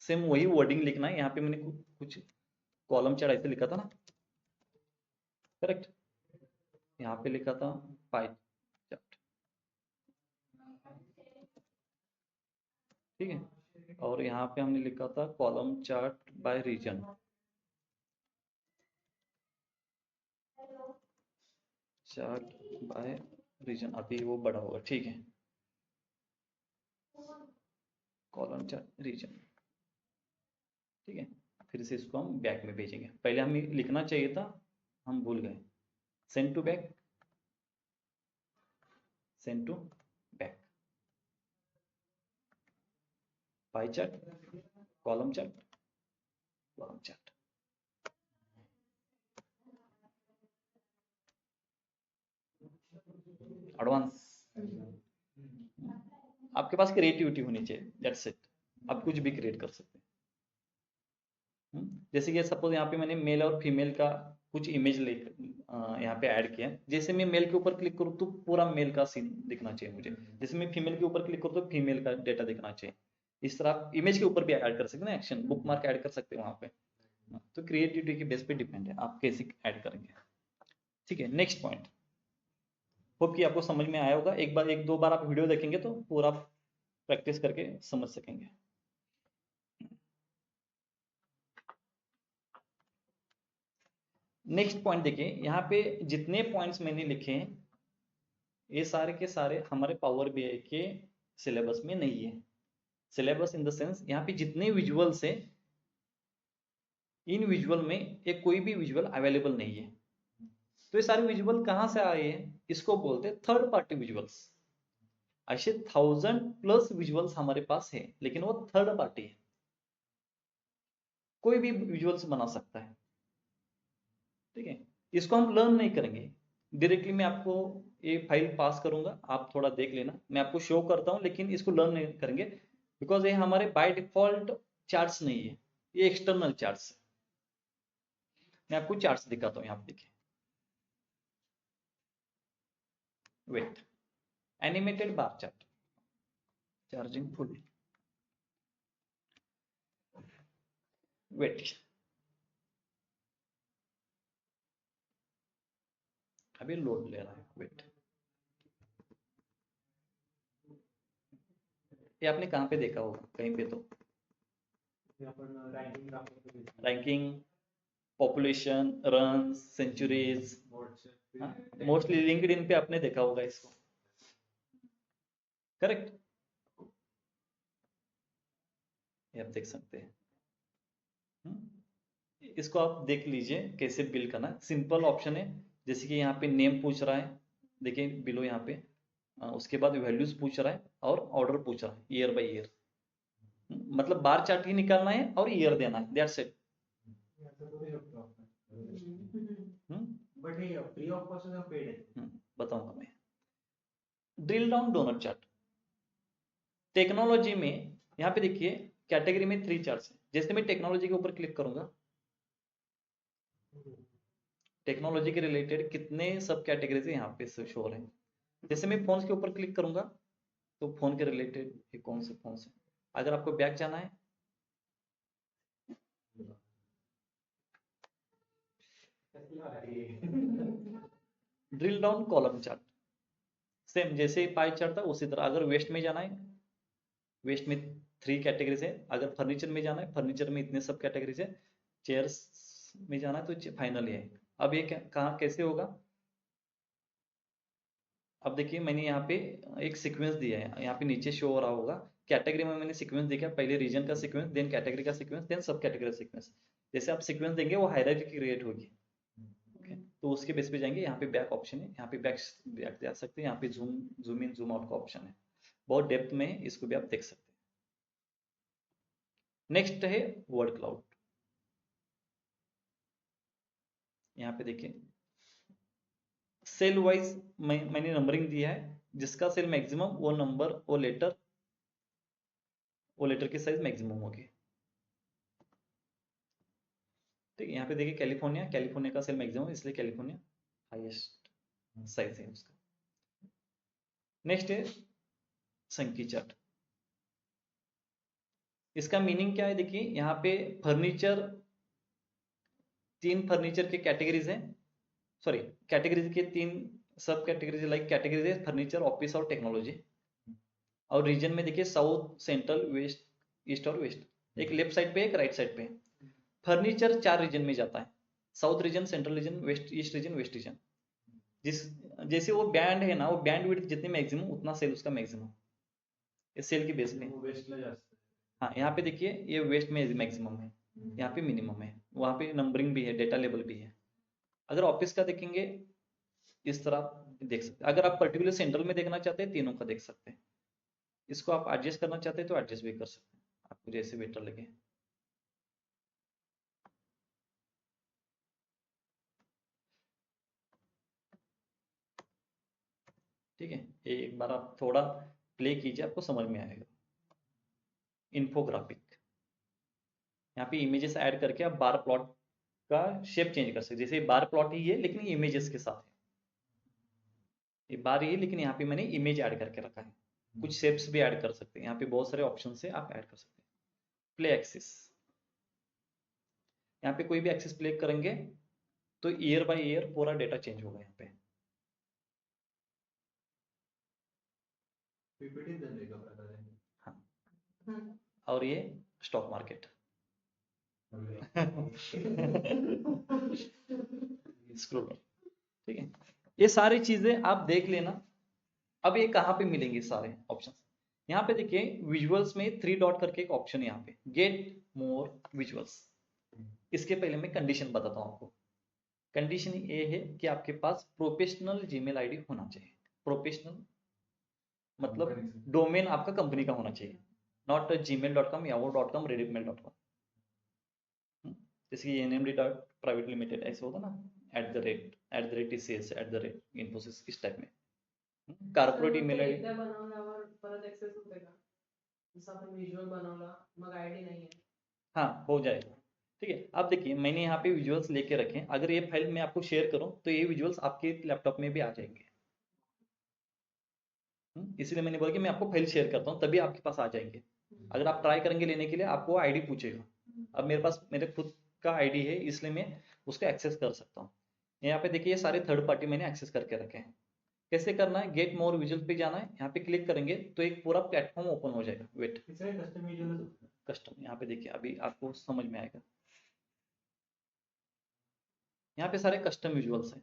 [SPEAKER 1] सेम वही वर्डिंग लिखना है। यहाँ पे मैंने कुछ कॉलम चार्ट ऐसे लिखा था ना, करेक्ट, यहाँ पे लिखा था पाई चार्ट। ठीक है, और यहाँ पे हमने लिखा था column chart by region. Chart by region, अभी वो बड़ा होगा। ठीक है, कॉलम चार्ट रीजन। ठीक है, फिर से इसको हम बैक में भेजेंगे, पहले हमें लिखना चाहिए था, हम भूल गए, send to back, send to back, pie chart, column chart, column chart. Advance, आपके पास क्रिएटिविटी होनी चाहिए, दैट्स इट, आप कुछ भी क्रिएट कर सकते हैं। जैसे कि सपोज यहाँ पे मैंने मेल और फीमेल का कुछ इमेज ले यहाँ पे ऐड किया है। जैसे मैं मेल के ऊपर क्लिक करूँ तो पूरा मेल का सीन दिखना चाहिए मुझे, जैसे मैं फीमेल के ऊपर क्लिक करूँ तो फीमेल का डेटा दिखना चाहिए। इस तरह आप इमेज के ऊपर भी ऐड कर सकते हैं ना, एक्शन बुक मार्क ऐड कर सकते हैं वहाँ पे। तो क्रिएटिविटी के बेस पे डिपेंड है आप कैसे ऐड करेंगे। ठीक है, नेक्स्ट पॉइंट, होप कि आपको समझ में आया होगा। एक दो बार आप वीडियो देखेंगे तो पूरा प्रैक्टिस करके समझ सकेंगे। नेक्स्ट पॉइंट देखिए, यहाँ पे जितने पॉइंट्स मैंने लिखे हैं ये सारे के सारे हमारे पावर बीआई के सिलेबस में नहीं है, सिलेबस इन द सेंस यहाँ पे जितने विजुअल्स है, इन विजुअल में एक कोई भी विजुअल अवेलेबल नहीं है। तो ये सारे विजुअल कहाँ से आए हैं? इसको बोलते हैं थर्ड पार्टी विजुअल्स। ऐसे 1000+ विजुअल्स हमारे पास है, लेकिन वो थर्ड पार्टी है, कोई भी विजुअल्स बना सकता है। ठीक है, इसको हम लर्न नहीं करेंगे डायरेक्टली। मैं आपको ये फाइल पास करूंगा, आप थोड़ा देख लेना, मैं आपको शो करता हूं, लेकिन इसको लर्न नहीं करेंगे बिकॉज ये हमारे बाय डिफॉल्ट चार्ट्स नहीं है, ये एक्सटर्नल चार्ट्स है। मैं आपको चार्ट्स दिखाता हूं, यहाँ पे देखिए, wait, animated bar chart, charging full, wait, अभी लोड ले रहा है, वेट। ये आपने कहाँ पे देखा होगा? कहीं पे तो ranking, population, run, centuries, mostly LinkedIn पे आपने देखा होगा इसको, करेक्ट? ये आप देख सकते हैं। इसको आप देख लीजिए कैसे बिल करना है। सिंपल ऑप्शन है, जैसे कि यहाँ पे नेम पूछ रहा है, देखिए बिलो यहाँ पे, उसके बाद वैल्यूज पूछ रहा है और ऑर्डर पूछ रहा है ईयर बाय ईयर। मतलब बार चार्ट ही निकालना है और ईयर देना है, दैट्स इट।
[SPEAKER 2] बट ये फ्री ऑफ कॉस्ट है, पेड है?
[SPEAKER 1] बताऊंगा मैं। Drill down donut chart technology में, यहाँ पे देखिए कैटेगरी में 3 चार्ट्स है। जैसे मैं टेक्नोलॉजी के ऊपर क्लिक करूंगा, टेक्नोलॉजी के रिलेटेड कितने सब कैटेगरीज यहाँ पे शो हो रहे हैं। जैसे मैं फोन के ऊपर क्लिक करूंगा तो फोन के रिलेटेड ये कौन से फोन है। अगर आपको बैक जाना है, drill down column chart, same जैसे पाई चार्ट था उसी तरह। अगर वेस्ट में जाना है, वेस्ट में 3 कैटेगरीज है। अगर फर्नीचर में जाना है, फर्नीचर में इतने सब कैटेगरीज है। चेयर्स में जाना है तो फाइनल है। अब ये कहाँ कैसे होगा? अब देखिए मैंने यहाँ पे एक सीक्वेंस दिया है, यहाँ पे नीचे शो हो रहा होगा। कैटेगरी में मैंने सीक्वेंस देखा, पहले रीजन का सीक्वेंस, देन कैटेगरी का सीक्वेंस, देन सब कैटेगरी सीक्वेंस। जैसे आप सीक्वेंस देंगे वो हायरार्की क्रिएट होगी। ओके, तो उसके बेस पे जाएंगे। यहाँ पे बैक ऑप्शन है, यहाँ पे बैक जा सकते हैं। यहाँ पे जूम इन जूम आउट का ऑप्शन है, बहुत डेप्थ में इसको भी आप देख सकते हैं। नेक्स्ट है वर्ड क्लाउड। यहाँ पे देखिए सेल वाइज मैंने नंबरिंग दिया है, जिसका सेल मैक्सिमम वो नंबर वो लेटर की साइज मैक्सिमम होगी। ठीक है, यहाँ पे देखिए कैलिफोर्निया का सेल मैक्सिमम, इसलिए कैलिफोर्निया हाईएस्ट साइज है उसका। नेक्स्ट है संकी चार्ट। इसका मीनिंग क्या है? देखिए यहाँ पे फर्नीचर, 3 फर्नीचर के कैटेगरीज हैं, सॉरी कैटेगरीज के 3 सब कैटेगरीज, लाइक कैटेगरीज है फर्नीचर, ऑफिस और टेक्नोलॉजी। और रीजन में देखिए साउथ, सेंट्रल, वेस्ट, ईस्ट और वेस्ट, एक लेफ्ट साइड पे एक राइट साइड पे। फर्नीचर 4 रीजन में जाता है, south region, central region, west, east region, west region. जैसे वो बैंड है ना, वो बैंड विड्थ जितनी मैक्सिमम उतना सेल उसका मैक्सिमम, इस सेल की बेस पे। हाँ, यहाँ पे देखिए ये वेस्ट में मैक्सिमम है, यहाँ पे मिनिमम है, वहाँ पे नंबरिंग भी है, डेटा लेवल भी है। अगर ऑफिस का देखेंगे इस तरह देख सकते हैं। अगर आप पर्टिकुलर सेंट्रल में देखना चाहते हैं, तीनों का देख सकते हैं। इसको आप एडजस्ट करना चाहते हैं तो एडजस्ट भी कर सकते हैं, आपको जैसे बेटर लगे। ठीक है, एक बार आप थोड़ा प्ले कीजिए, आपको समझ में आएगा। इन्फोग्राफिक, यहाँ पे इमेजेस ऐड करके आप बार प्लॉट का शेप चेंज कर सकते हैं। जैसे बार प्लॉट ही है लेकिन इमेजेस के साथ है, ये बार ही है लेकिन यहाँ पे मैंने इमेज ऐड करके रखा है। कुछ शेप्स भी ऐड कर सकते हैं, यहाँ पे बहुत सारे ऑप्शन से आप ऐड कर सकते हैं। प्ले एक्सिस, यहाँ पे कोई भी एक्सिस प्ले करेंगे तो ईयर बाय ईयर पूरा डेटा चेंज होगा यहाँ पे। हाँ, और ये स्टॉक मार्केट स्क्रोल, ठीक है। ये सारी चीजें आप देख लेना। अब ये कहाँ पे मिलेंगे सारे ऑप्शन? यहाँ पे देखिए विजुअल्स में 3 डॉट करके एक ऑप्शन है, यहाँ पे गेट मोर विजुअल्स। इसके पहले मैं कंडीशन बताता हूँ आपको। कंडीशन ये है कि आपके पास प्रोफेशनल जीमेल आईडी होना चाहिए। प्रोफेशनल मतलब डोमेन आपका कंपनी का होना चाहिए, नॉट gmail.com या वो .com redipmail.com। जैसे कि एनएमडी डॉट प्राइवेट लिमिटेड ऐसे होता ना, @TCS @Infosys इस टाइप में। कॉर्पोरेट ईमेल आईडी
[SPEAKER 4] एकदा बनवल्यावर परत ऍक्सेस होते का? जसं आपण व्हिज्युअल बनवला मग आयडी नाही आहे.
[SPEAKER 1] हाँ हो जाएगा। ठीक है, आप देखिए मैंने यहाँ पे विजुअल्स लेके रखे हैं। अगर ये फाइल मैं आपको शेयर करूँ तो ये विजुअल्स आपके लैपटॉप में भी आ जाएंगे। इसलिए मैंने बोला कि मैं आपको फाइल शेयर करता हूँ तभी आपके पास आ जाएंगे। अगर आप ट्राई करेंगे लेने के लिए आपको आईडी पूछेगा। अब मेरे पास मेरे खुद का आईडी है इसलिए मैं उसको एक्सेस कर सकता हूँ। यहाँ पे देखिए ये सारे थर्ड पार्टी मैंने एक्सेस करके रखे हैं। कैसे करना है, गेट मोर विजुअल पे जाना है, यहाँ पे क्लिक करेंगे तो एक पूरा प्लेटफॉर्म ओपन हो जाएगा। वेट,
[SPEAKER 2] इसमें कस्टम विजुअल
[SPEAKER 1] कस्टम, यहाँ पे देखिए अभी आपको समझ में आएगा। यहाँ पे सारे कस्टम विजुअल्स हैं,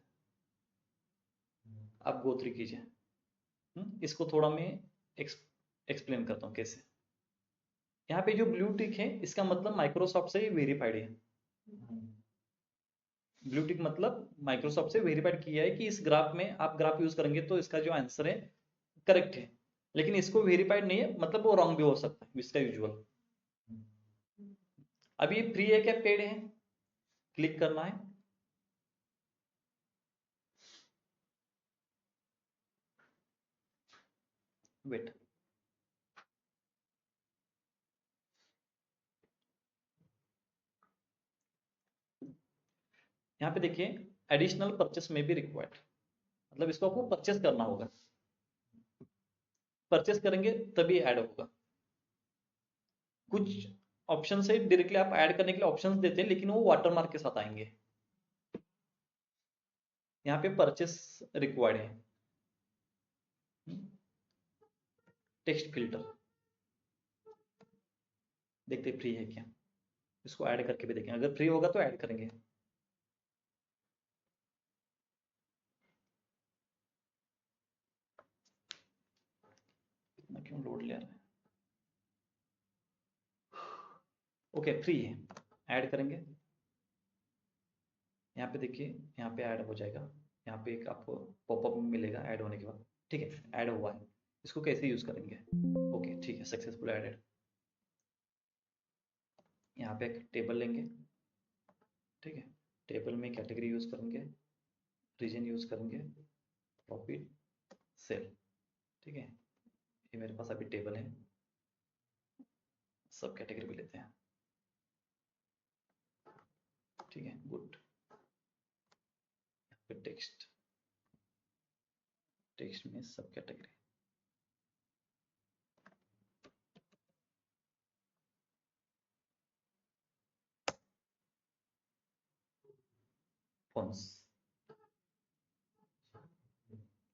[SPEAKER 1] आप गो थ्रू कीजिए। इसको थोड़ा मैं एक्सप्लेन करता हूँ कैसे। यहाँ पे जो ब्लू टिक है इसका मतलब माइक्रोसॉफ्ट से वेरीफाइड है। ब्लू टिक मतलब माइक्रोसॉफ्ट से वेरीफाइड किया है कि इस ग्राफ में आप ग्राफ यूज करेंगे तो इसका जो आंसर है करेक्ट है। लेकिन इसको वेरीफाइड नहीं है मतलब वो रॉन्ग भी हो सकता है इसका यूजुअल। अभी ये फ्री है क्या पेड है, क्लिक करना है। वेट, यहाँ पे देखिए एडिशनल परचेस में भी रिक्वायर्ड, मतलब इसको आपको परचेस करना होगा। परचेस करेंगे तभी ऐड होगा। कुछ ऑप्शन से डायरेक्टली आप ऐड करने के लिए ऑप्शंस देते हैं लेकिन वो वाटरमार्क के साथ आएंगे। यहाँ पे परचेस रिक्वायर्ड है। टेक्स्ट फिल्टर देखते फ्री है क्या, इसको ऐड करके भी देखें, अगर फ्री होगा तो ऐड करेंगे। इतना क्यों लोड ले रहा है। ओके फ्री है, ऐड करेंगे। यहाँ पे देखिए यहाँ पे ऐड हो जाएगा। यहाँ पे एक आपको पॉपअप मिलेगा ऐड होने के बाद। ठीक है, ऐड हुआ है। इसको कैसे यूज करेंगे, ओके ठीक है, सक्सेसफुल एडेड। यहाँ पे एक टेबल लेंगे। ठीक है, टेबल में कैटेगरी यूज करेंगे, रीजन यूज करेंगे, प्रॉफिट, सेल। ठीक है, ये मेरे पास अभी टेबल है, सब कैटेगरी भी लेते हैं। ठीक है, गुड। टेक्स्ट, टेक्स्ट में सब कैटेगरी। फॉन्ट्स,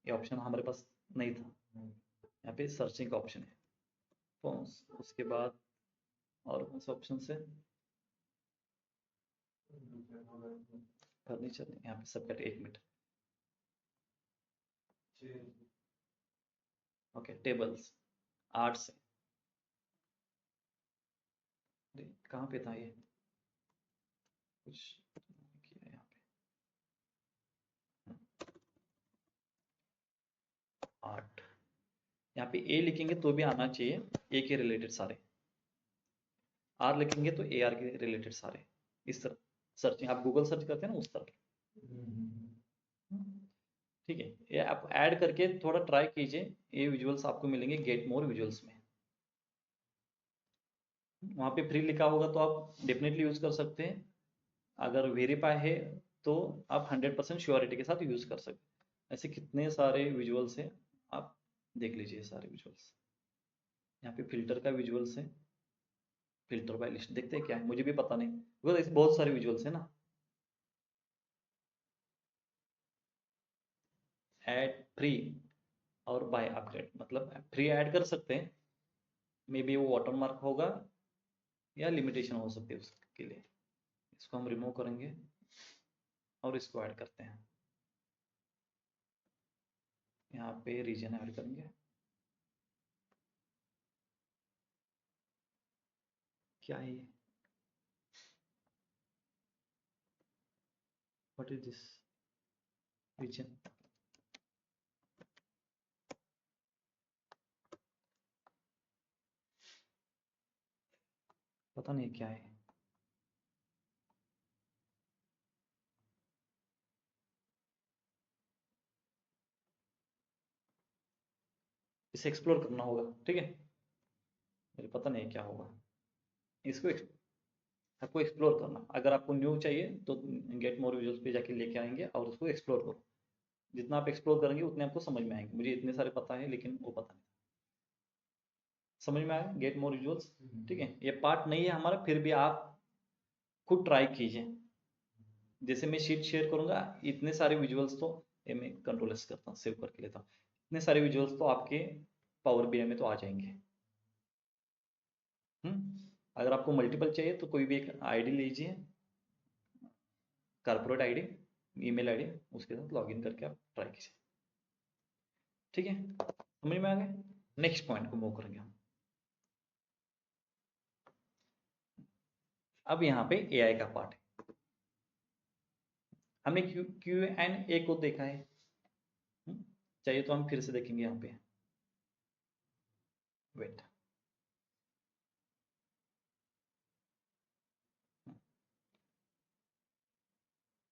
[SPEAKER 1] ये ऑप्शन हमारे पास नहीं था। यहाँ पे सर्चिंग का ऑप्शन है, फॉन्ट्स। उसके बाद और कौन सा ऑप्शन है, फर्नीचर। यहाँ पे सब category, 1 minute. Okay, tables, arts. कहाँ पे था ये, कुछ किया यहाँ पे। आर्ट, यहाँ पे ए लिखेंगे तो भी आना चाहिए ए के रिलेटेड सारे, आर लिखेंगे तो ए आर के रिलेटेड सारे। इस तरह सर्चिंग, आप गूगल सर्च करते हैं ना उस तरह। ठीक है, ये आप ऐड करके थोड़ा ट्राई कीजिए, ये विजुअल्स आपको मिलेंगे गेट मोर विजुअल्स में। वहाँ पे फ्री लिखा होगा तो आप डेफिनेटली यूज कर सकते हैं। अगर वेरीफाई है तो आप 100% श्योरिटी के साथ यूज कर सकते हैं। ऐसे कितने सारे विजुअल्स हैं, आप देख लीजिए सारे विजुअल्स। यहाँ पे फिल्टर का विजुअल्स है, फिल्टर बाय लिस्ट देखते हैं क्या है, मुझे भी पता नहीं बिकॉज ऐसे बहुत सारे विजुअल्स है ना। ऐड फ्री और बाय अपग्रेड, मतलब फ्री ऐड कर सकते हैं, मे बी वो वाटरमार्क होगा या लिमिटेशन हो सकती है उसके लिए। इसको हम रिमूव करेंगे और इसको ऐड करते हैं। यहाँ पे रीजन ऐड करेंगे, क्या है ये? What is this region? पता नहीं क्या है। इसे एक्सप्लोर करना होगा, ठीक है। मुझे पता नहीं क्या होगा, इसको आपको एक्सप्लोर करना। अगर आपको न्यू चाहिए तो गेट मोर विजुअल्स पे जाके लेके आएंगे और उसको एक्सप्लोर करो। जितना आप एक्सप्लोर करेंगे उतने आपको समझ में आएंगे। मुझे इतने सारे पता है लेकिन वो पता नहीं। समझ में आया गेट मोर विजुअल्स? ठीक है, ये पार्ट नहीं है हमारा, फिर भी आप खुद ट्राई कीजिए। जैसे मैं शीट शेयर करूंगा, इतने सारे विजुअल्स तो ये मैं कंट्रोल एस करता हूँ, सेव करके लेता हूँ। इतने सारे विजुअल्स तो आपके पावर बीआई में तो आ जाएंगे। अगर आपको मल्टीपल चाहिए तो कोई भी एक आईडी लीजिए, कॉर्पोरेट आईडी, ईमेल आईडी, उसके साथ लॉगिन करके आप ट्राई कीजिए। ठीक है, समझ में आ गया? नेक्स्ट पॉइंट को मूव करेंगे हम। अब यहाँ पे एआई का पार्ट है। हमने क्यू एंड ए को देखा है, चाहिए तो हम फिर से देखेंगे यहाँ पे। वेट,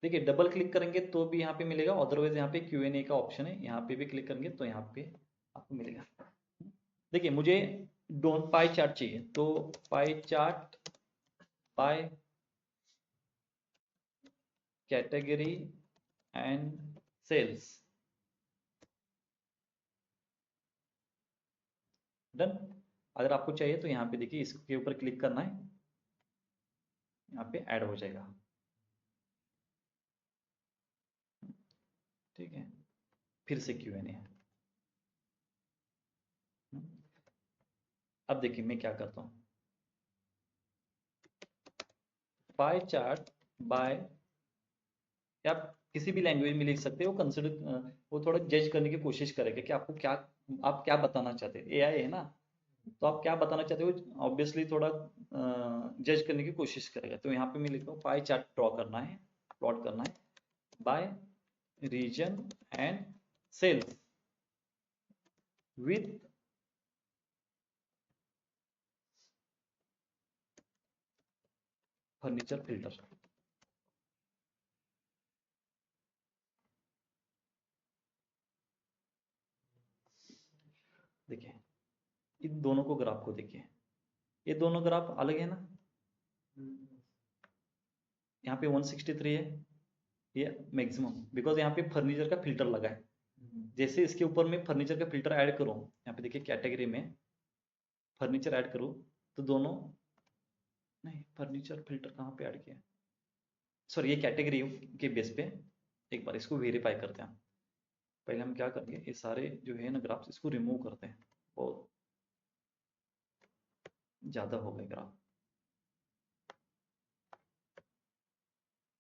[SPEAKER 1] देखिए डबल क्लिक करेंगे तो भी यहाँ पे मिलेगा, अदरवाइज यहाँ पे क्यू एन ए का ऑप्शन है, यहाँ पे भी क्लिक करेंगे तो यहाँ पे आपको मिलेगा। देखिए मुझे डोंट पाई चार्ट चाहिए, तो pie chart by category and sales, done. अगर आपको चाहिए तो यहाँ पे देखिए इसके ऊपर क्लिक करना है, यहाँ पे ऐड हो जाएगा। ठीक है, फिर से क्यू एन ए है। अब देखिए मैं क्या करता हूँ, पाई चार्ट बाय, आप किसी भी लैंग्वेज में लिख सकते हो। कंसिडर वो थोड़ा जज करने की कोशिश करेगा कि आपको क्या, आप क्या बताना चाहते हैं। एआई है ना, तो आप क्या बताना चाहते हो ऑब्वियसली थोड़ा जज करने की कोशिश करेगा। तो यहाँ पे मैं लिखता हूँ पाई चार्ट ड्रॉ करना है, प्लॉट करना है by region and sales with furniture filter. देखिए इन दोनों को ग्राफ को देखिए, ये दोनों ग्राफ अलग है ना। यहाँ पे 163 है ये मैक्सिमम, बिकॉज यहाँ पे फर्नीचर का फिल्टर लगा है। जैसे इसके ऊपर मैं फर्नीचर का फिल्टर ऐड करूँ, यहाँ पे देखिए कैटेगरी में फर्नीचर ऐड करूँ तो दोनों, नहीं फर्नीचर फिल्टर कहाँ पे ऐड किया, सॉरी ये कैटेगरी के बेस पे। एक बार इसको वेरीफाई करते हैं। पहले हम क्या करेंगे, ये सारे जो है ना ग्राफ्स, इसको रिमूव करते हैं, बहुत ज़्यादा हो गए ग्राफ।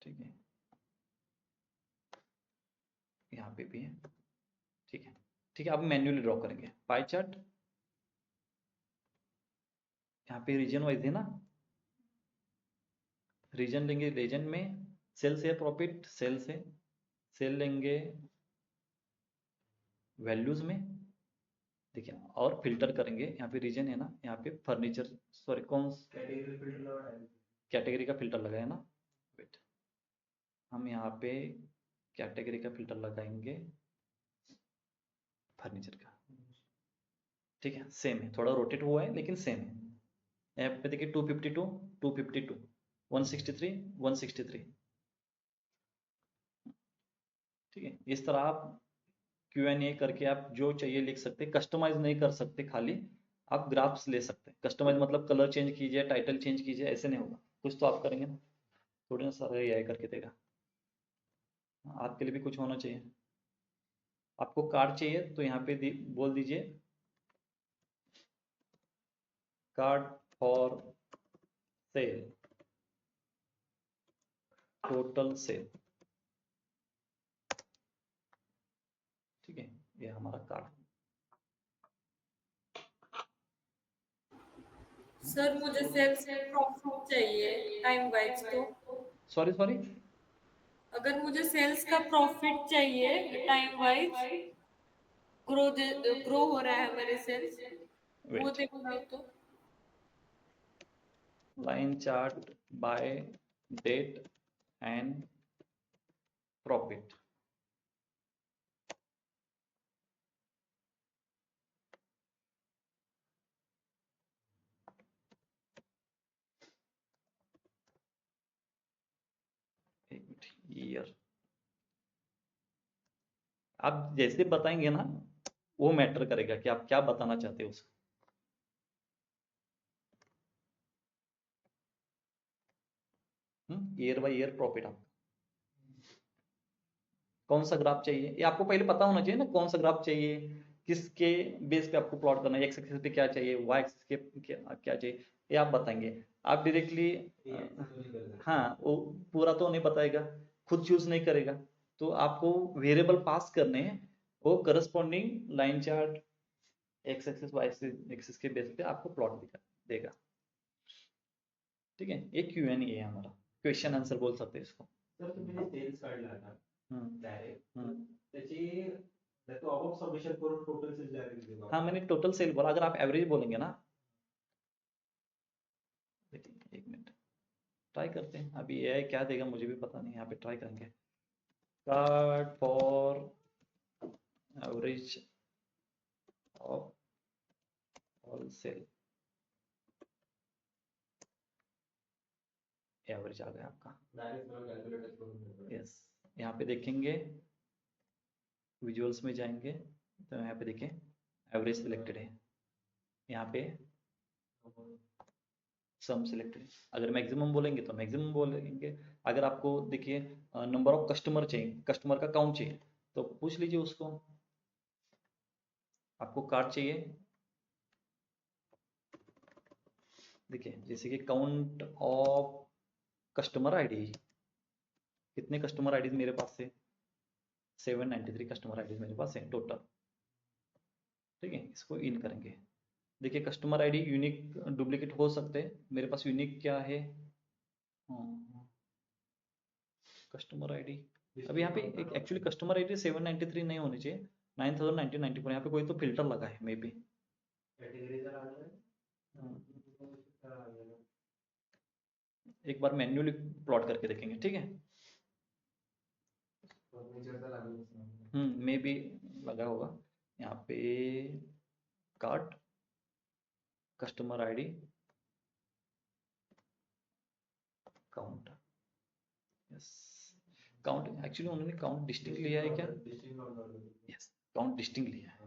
[SPEAKER 1] ठीक है, यहाँ पे भी है। ठीक है, ठीक है, अब मैन्युअली ड्रॉ करेंगे पाई चार्ट। यहाँ पे रीजन वाइज है ना, रीजन लेंगे, रीजन में सेल से प्रॉफिट, सेल से सेल लेंगे वैल्यूज में। देखिए और फिल्टर करेंगे, यहाँ पे रीजन है ना, यहाँ पे फर्नीचर, सॉरी कौन कैटेगरी का फिल्टर लगाया ना। वेट, हम यहाँ पे कैटेगरी का फिल्टर लगाएंगे फर्नीचर का। ठीक है, सेम है, थोड़ा रोटेट हुआ है लेकिन सेम है। यहाँ पे देखिए 252, 252, 163, 163। ठीक है, इस तरह आप Q&A करके आप जो चाहिए लिख सकते हैं। कस्टमाइज नहीं कर सकते, खाली आप ग्राफ्स ले सकते हैं। कस्टमाइज मतलब कलर चेंज कीजिए, टाइटल चेंज कीजिए, ऐसे नहीं होगा। कुछ तो आप करेंगे ना, थोड़ी ना सारा एआई करके देगा। आपके लिए भी कुछ होना चाहिए। आपको कार्ड चाहिए तो यहाँ पे बोल दीजिए card for sale, total sale. ठीक है, ये हमारा कार्ड।
[SPEAKER 5] सर मुझे सेल्स प्रॉफिट चाहिए टाइम वाइज, तो
[SPEAKER 1] सॉरी सॉरी,
[SPEAKER 5] अगर मुझे सेल्स का प्रॉफिट चाहिए टाइम वाइज, ग्रो हो रहा है मेरे सेल्स, वो
[SPEAKER 1] वेट,
[SPEAKER 5] देखना है तो
[SPEAKER 1] line chart by date and profit. Year आप जैसे बताएंगे ना वो मैटर करेगा कि आप क्या बताना चाहते हो उसको। ईयर बाय ईयर प्रॉफिट आपका कौन सा ग्राफ चाहिए, ये आपको पहले पता होना चाहिए ना कौन सा ग्राफ चाहिए, किसके बेस पे आपको प्लॉट करना है, एक्स एक्सिस पे क्या चाहिए, वाई एक्सिस के क्या चाहिए, ये आप बताएंगे। आप डायरेक्टली हाँ वो पूरा तो नहीं बताएगा, खुद चूज नहीं करेगा, तो आपको वेरिएबल पास करने हैं, वो corresponding line chart X axis Y axis के बेस पे आपको प्लॉट देगा। ठीक है, ये Q&A है हमारा, क्वेश्चन आंसर बोल सकते हैं इसको।
[SPEAKER 2] सर तुम्ही सेल्स काढला ना डायरेक्ट,
[SPEAKER 1] हम्म।
[SPEAKER 2] त्याची तो आपोआप सबमिशन करून टोटल सेल्स डायरेक्ट देतो.
[SPEAKER 1] हाँ मैंने टोटल सेल बोला, अगर आप एवरेज बोलेंगे ना, देखिए एक मिनट ट्राई करते हैं, अभी ये क्या देगा मुझे भी पता नहीं, यहाँ पे ट्राई करेंगे। Card for average of all sale, average आ गया आपका।
[SPEAKER 2] डायरेक्ट मला कॅल्क्युलेटर करून देतो.
[SPEAKER 1] यस, यहाँ पे देखेंगे, विजुअल्स में जाएंगे तो यहाँ पे देखें एवरेज सिलेक्टेड है, यहाँ पे सम सिलेक्टेड है। अगर मैक्सिमम बोलेंगे तो मैक्सिमम बोलेंगे, अगर आपको देखिए नंबर ऑफ कस्टमर चाहिए, कस्टमर का काउंट चाहिए तो पूछ लीजिए उसको। आपको कार्ड चाहिए, देखिए जैसे कि काउंट ऑफ कस्टमर आईडी, कितने कस्टमर आईडी मेरे पास है, 793 कस्टमर आईडी मेरे पास है टोटल। ठीक है, इसको इन करेंगे। देखिए कस्टमर आईडी यूनिक डुप्लीकेट हो सकते हैं, मेरे पास यूनिक क्या है, कस्टमर आईडी, अभी यहाँ पे एक एक्चुअली कस्टमर आईडी 793 नहीं होनी चाहिए, 9994, यहाँ पे कोई तो फिल्टर लगा है मे बी।
[SPEAKER 2] कैटेगरी जर आलं
[SPEAKER 1] एक बार मैन्युअली प्लॉट करके देखेंगे, ठीक है।
[SPEAKER 2] फर्निचरचा लागेल.
[SPEAKER 1] मे बी लगा होगा यहाँ पे, cart customer ID count, yes count, actually उन्होंने काउंट डिस्टिंक्ट लिया है क्या, यस काउंट डिस्टिंक्ट लिया है।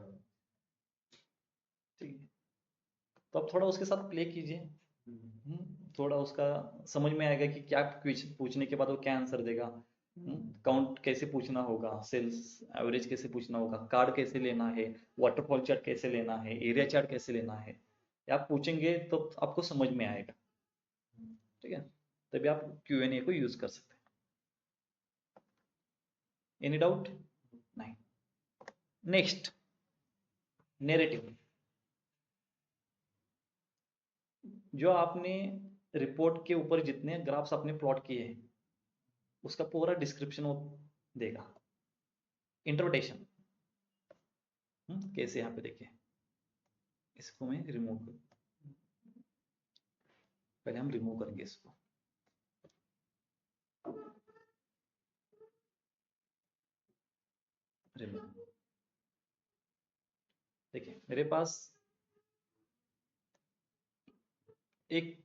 [SPEAKER 1] ठीक है, तो आप थोड़ा उसके साथ प्ले कीजिए, थोड़ा उसका समझ में आएगा कि क्या क्वेश्चन पूछने के बाद वो क्या आंसर देगा। काउंट कैसे पूछना होगा, सेल्स एवरेज कैसे पूछना होगा, कार्ड कैसे लेना है, वाटरफॉल चार्ट कैसे लेना है, एरिया चार्ट कैसे लेना है, ये आप पूछेंगे तो आपको समझ में आएगा। ठीक है, तभी आप Q&A को यूज कर सकते हैं। Any doubt? नहीं। Next, narrative. जो आपने रिपोर्ट के ऊपर जितने ग्राफ्स आपने प्लॉट किए हैं उसका पूरा डिस्क्रिप्शन वो देगा। इंटरप्रिटेशन कैसे, यहाँ पे देखिए, इसको मैं रिमूव कर, पहले हम रिमूव करेंगे इसको। रिमूव, देखिए मेरे पास एक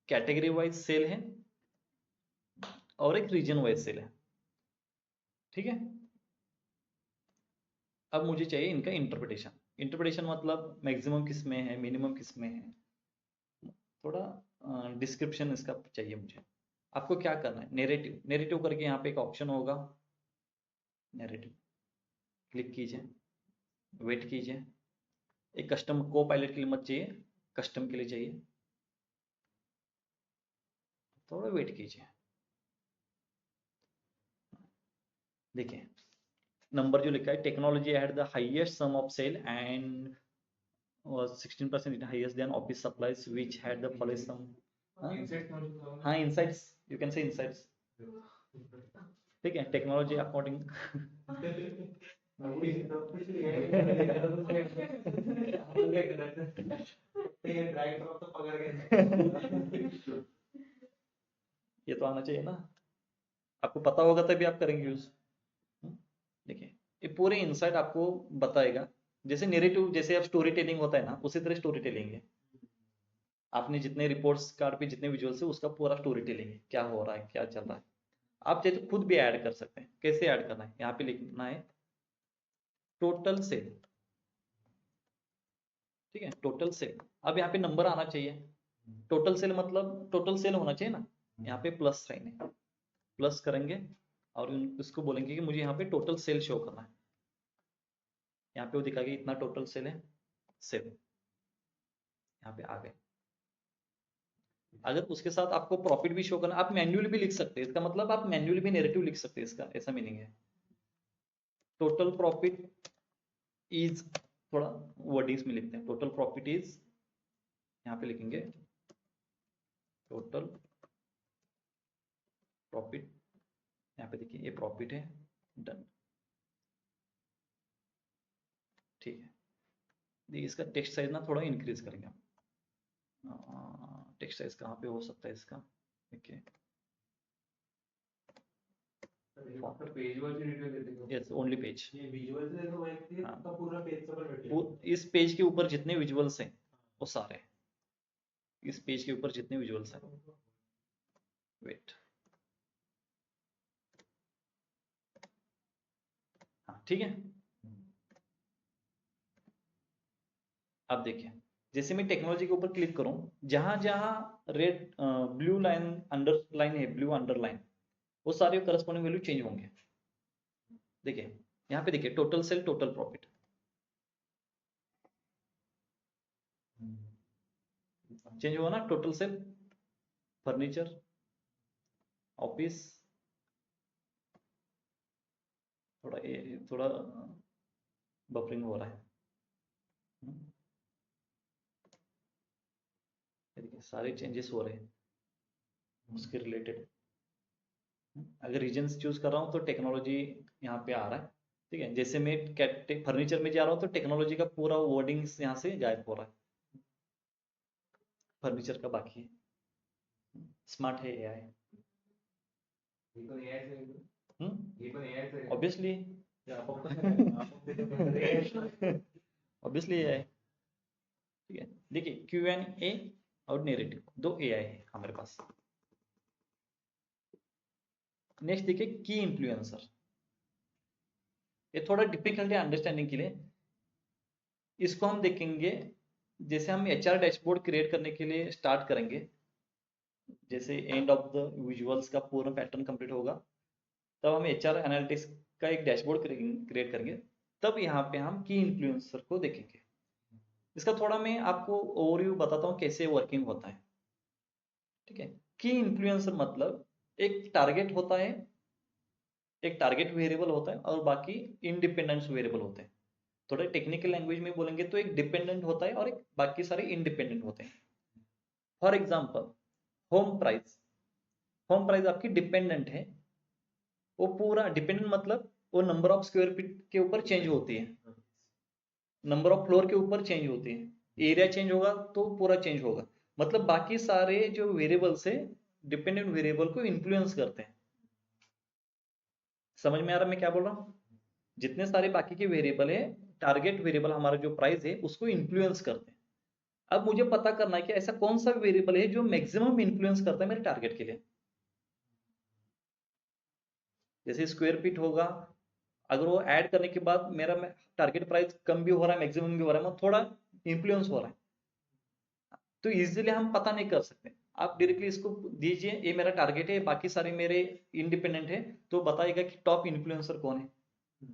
[SPEAKER 1] कैटेगरी वाइज सेल है और एक रीजन वाइज सेल है। ठीक है, अब मुझे चाहिए इनका इंटरप्रिटेशन। इंटरप्रिटेशन मतलब मैक्सिमम किस में है, मिनिमम किस में है, थोड़ा डिस्क्रिप्शन इसका चाहिए मुझे। आपको क्या करना है, नैरेटिव, नैरेटिव करके यहाँ पे एक ऑप्शन होगा, नैरेटिव क्लिक कीजिए, वेट कीजिए, एक कस्टम को पायलट के लिए मत चाहिए, कस्टम के लिए चाहिए, थोड़ा वेट कीजिए। देखिए नंबर जो लिखा है, technology had the highest sum of sale and was 16% highest than office supplies which had the policy some
[SPEAKER 2] Insight समझ
[SPEAKER 1] हाँ insights you can say insights ठीक है टेक्नोलॉजी अकॉर्डिंग ये तो आना चाहिए ना आपको पता होगा तभी आप करेंगे यूज देखिए ये पूरे इनसाइट आपको बताएगा जैसे नेरेटिव जैसे अब स्टोरी टेलिंग होता है ना उसी तरह स्टोरी टेलिंग है आपने जितने रिपोर्ट्स कार्ड पे जितने विजुअल्स है उसका पूरा स्टोरी टेलिंग है क्या हो रहा है क्या चल रहा है आप चाहे तो खुद भी ऐड कर सकते हैं कैसे ऐड करना है यहाँ पे लिखना है टोटल सेल ठीक है टोटल सेल अब यहाँ पे नंबर आना चाहिए टोटल सेल मतलब टोटल सेल होना चाहिए ना यहाँ पे प्लस साइन है प्लस करेंगे और उसको बोलेंगे कि मुझे यहाँ पे टोटल सेल शो करना है यहाँ पे वो दिखाएगा इतना टोटल सेल है सेल यहाँ पे आ गए अगर उसके साथ आपको प्रॉफिट भी शो करना आप मैन्युअली भी लिख सकते हैं इसका मतलब आप मैन्युअली भी नैरेटिव लिख सकते हैं इसका ऐसा मीनिंग है टोटल प्रॉफिट इज थोड़ा वर्डिंग्स में लिखते हैं टोटल प्रॉफिट इज यहाँ पे लिखेंगे टोटल प्रॉफिट यहाँ पे देखिए ये प्रॉफिट है डन ठीक है देखिए इसका टेक्स्ट साइज ना थोड़ा इंक्रीज करेंगे टेक्स्ट साइज कहाँ पे हो सकता है इसका देखिए
[SPEAKER 2] पेज वाइज डिटेल देते
[SPEAKER 1] यस ओनली पेज
[SPEAKER 2] ये विजुअल से देखो भाई कि
[SPEAKER 1] हाँ।
[SPEAKER 2] तो पूरा पेज पर बैठे
[SPEAKER 1] इस पेज के ऊपर जितने विजुअल्स हैं वो सारे इस पेज के ऊपर जितने विजुअल्स हैं वेट हाँ ठीक है अब देखिए जैसे मैं टेक्नोलॉजी के ऊपर क्लिक करूं जहां जहां रेड ब्लू लाइन अंडरलाइन है ब्लू अंडरलाइन वो सारे करस्पॉन्डिंग वैल्यू चेंज होंगे देखिए यहाँ पे देखिए total sale total profit change हुआ ना टोटल सेल फर्नीचर ऑफिस थोड़ा बफरिंग हो रहा है देखिए सारे चेंजेस हो रहे हैं उसके रिलेटेड अगर रीजन्स चूज कर रहा हूँ तो टेक्नोलॉजी यहाँ पे आ रहा है ठीक है जैसे मैं फर्नीचर में जा रहा हूँ तो टेक्नोलॉजी का पूरा वर्डिंग्स यहाँ से गायब हो रहा है फर्नीचर का बाकी है स्मार्ट है एआई
[SPEAKER 2] ये तो एआई से ये तो एआई से
[SPEAKER 1] ऑब्वियसली ऑब्वियसली एआई ठीक है देखिए Q&A और नैरेटिव दो एआई है हमारे पास नेक्स्ट देखिए की इन्फ्लुएंसर ये थोड़ा डिफिकल्ट है अंडरस्टैंडिंग के लिए इसको हम देखेंगे जैसे हम HR डैशबोर्ड क्रिएट करने के लिए स्टार्ट करेंगे जैसे एंड ऑफ द विजुअल्स का पूरा पैटर्न कंप्लीट होगा तब हम HR एनालिटिक्स का एक डैशबोर्ड क्रिएट करेंगे तब यहाँ पे हम की इन्फ्लुएंसर को देखेंगे इसका थोड़ा मैं आपको ओवरव्यू बताता हूँ कैसे वर्किंग होता है ठीक है की इन्फ्लुएंसर मतलब एक टारगेट होता है एक टारगेट वेरिएबल होता है और बाकी इंडिपेंडेंट वेरिएबल होते हैं थोड़े टेक्निकल लैंग्वेज में बोलेंगे तो एक डिपेंडेंट होता है और एक बाकी सारे इंडिपेंडेंट होते हैं फॉर एग्जांपल होम प्राइस आपकी डिपेंडेंट है वो पूरा डिपेंडेंट मतलब वो नंबर ऑफ स्क्वायर फीट के ऊपर चेंज होती है नंबर ऑफ फ्लोर के ऊपर चेंज होती है एरिया चेंज होगा तो पूरा चेंज होगा मतलब बाकी सारे जो वेरिएबल्स है डिपेंडेंट वेरिएबल को इन्फ्लुएंस करते हैं समझ में आ रहा मैं क्या बोल रहा हूँ जितने सारे बाकी के वेरिएबल है टारगेट वेरिएबल हमारा जो प्राइस है उसको इन्फ्लुएंस करते हैं अब मुझे पता करना है कि ऐसा कौन सा वेरिएबल है जो मैक्सिमम इन्फ्लुएंस करता है मेरे टारगेट के लिए जैसे स्क्वायर फीट होगा अगर वो ऐड करने के बाद मेरा टारगेट प्राइस कम भी हो रहा है मैक्सिमम भी हो रहा है थोड़ा इन्फ्लुएंस हो रहा है तो इजीली हम पता नहीं कर सकते आप डायरेक्टली इसको दीजिए ये मेरा टारगेट है बाकी सारे मेरे इंडिपेंडेंट है तो बताएगा कि टॉप इन्फ्लुएंसर कौन है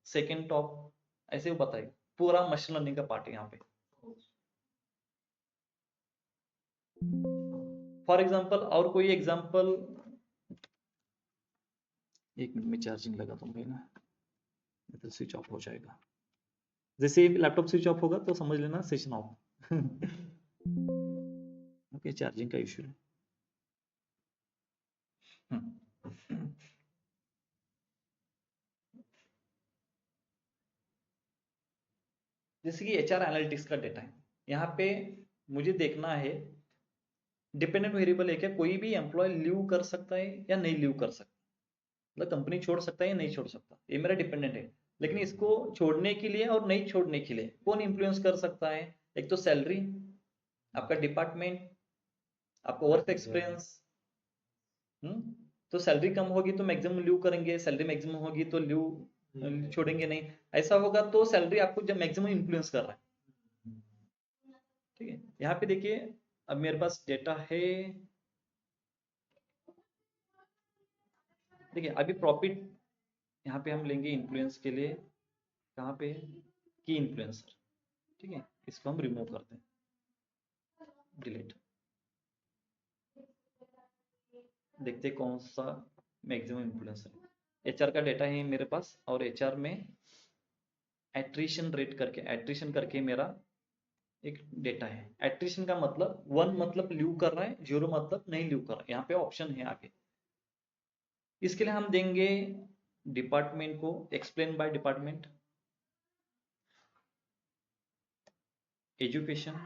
[SPEAKER 1] सेकंड टॉप ऐसे वो बताएगा पूरा मशीन लर्निंग का पार्ट है यहाँ पे फॉर एग्जांपल और कोई एग्जांपल एक मिनट में चार्जिंग लगाता हूँ भाई ना तो स्विच ऑफ हो जाएगा जैसे ही लैपटॉप स्विच ऑफ होगा तो समझ लेना सेशन ऑफ। ओके, चार्जिंग का इश्यू है। जैसे कि एचआर एनालिटिक्स का डेटा है, यहाँ पे मुझे देखना है डिपेंडेंट वेरिएबल है क्या, कोई भी एम्प्लॉय लीव कर सकता है या नहीं लीव कर सकता, मतलब कंपनी छोड़ सकता है या नहीं छोड़ सकता, ये मेरा डिपेंडेंट है। लेकिन इसको छोड़ने के लिए और नहीं छोड़ने के लिए कौन इन्फ्लुएंस कर सकता है, एक तो सैलरी, आपका डिपार्टमेंट, आपका वर्क एक्सपीरियंस। तो सैलरी कम होगी तो मैक्सिमम लीव करेंगे, सैलरी मैक्सिमम होगी तो लीव छोड़ेंगे नहीं, ऐसा होगा तो सैलरी आपको जब मैक्सिमम इन्फ्लुएंस कर रहा है। ठीक है, यहाँ पे देखिए अब मेरे पास डेटा है, देखिए अभी प्रॉफिट यहाँ पे हम लेंगे इन्फ्लुएंस के लिए, कहाँ पे की इन्फ्लुएंसर। ठीक है, इसको हम रिमूव करते हैं, डिलीट, देखते हैं कौन सा मैक्सिमम इन्फ्लुएंसर है। एचआर का डेटा है मेरे पास, और एचआर में एट्रिशन रेट करके, एट्रिशन करके मेरा एक डेटा है। एट्रिशन का मतलब 1 मतलब लीव कर रहा है, 0 मतलब नहीं लीव कर रहा है, यहाँ पे ऑप्शन है आगे। इसके लिए हम देंगे डिपार्टमेंट को explain by department, education,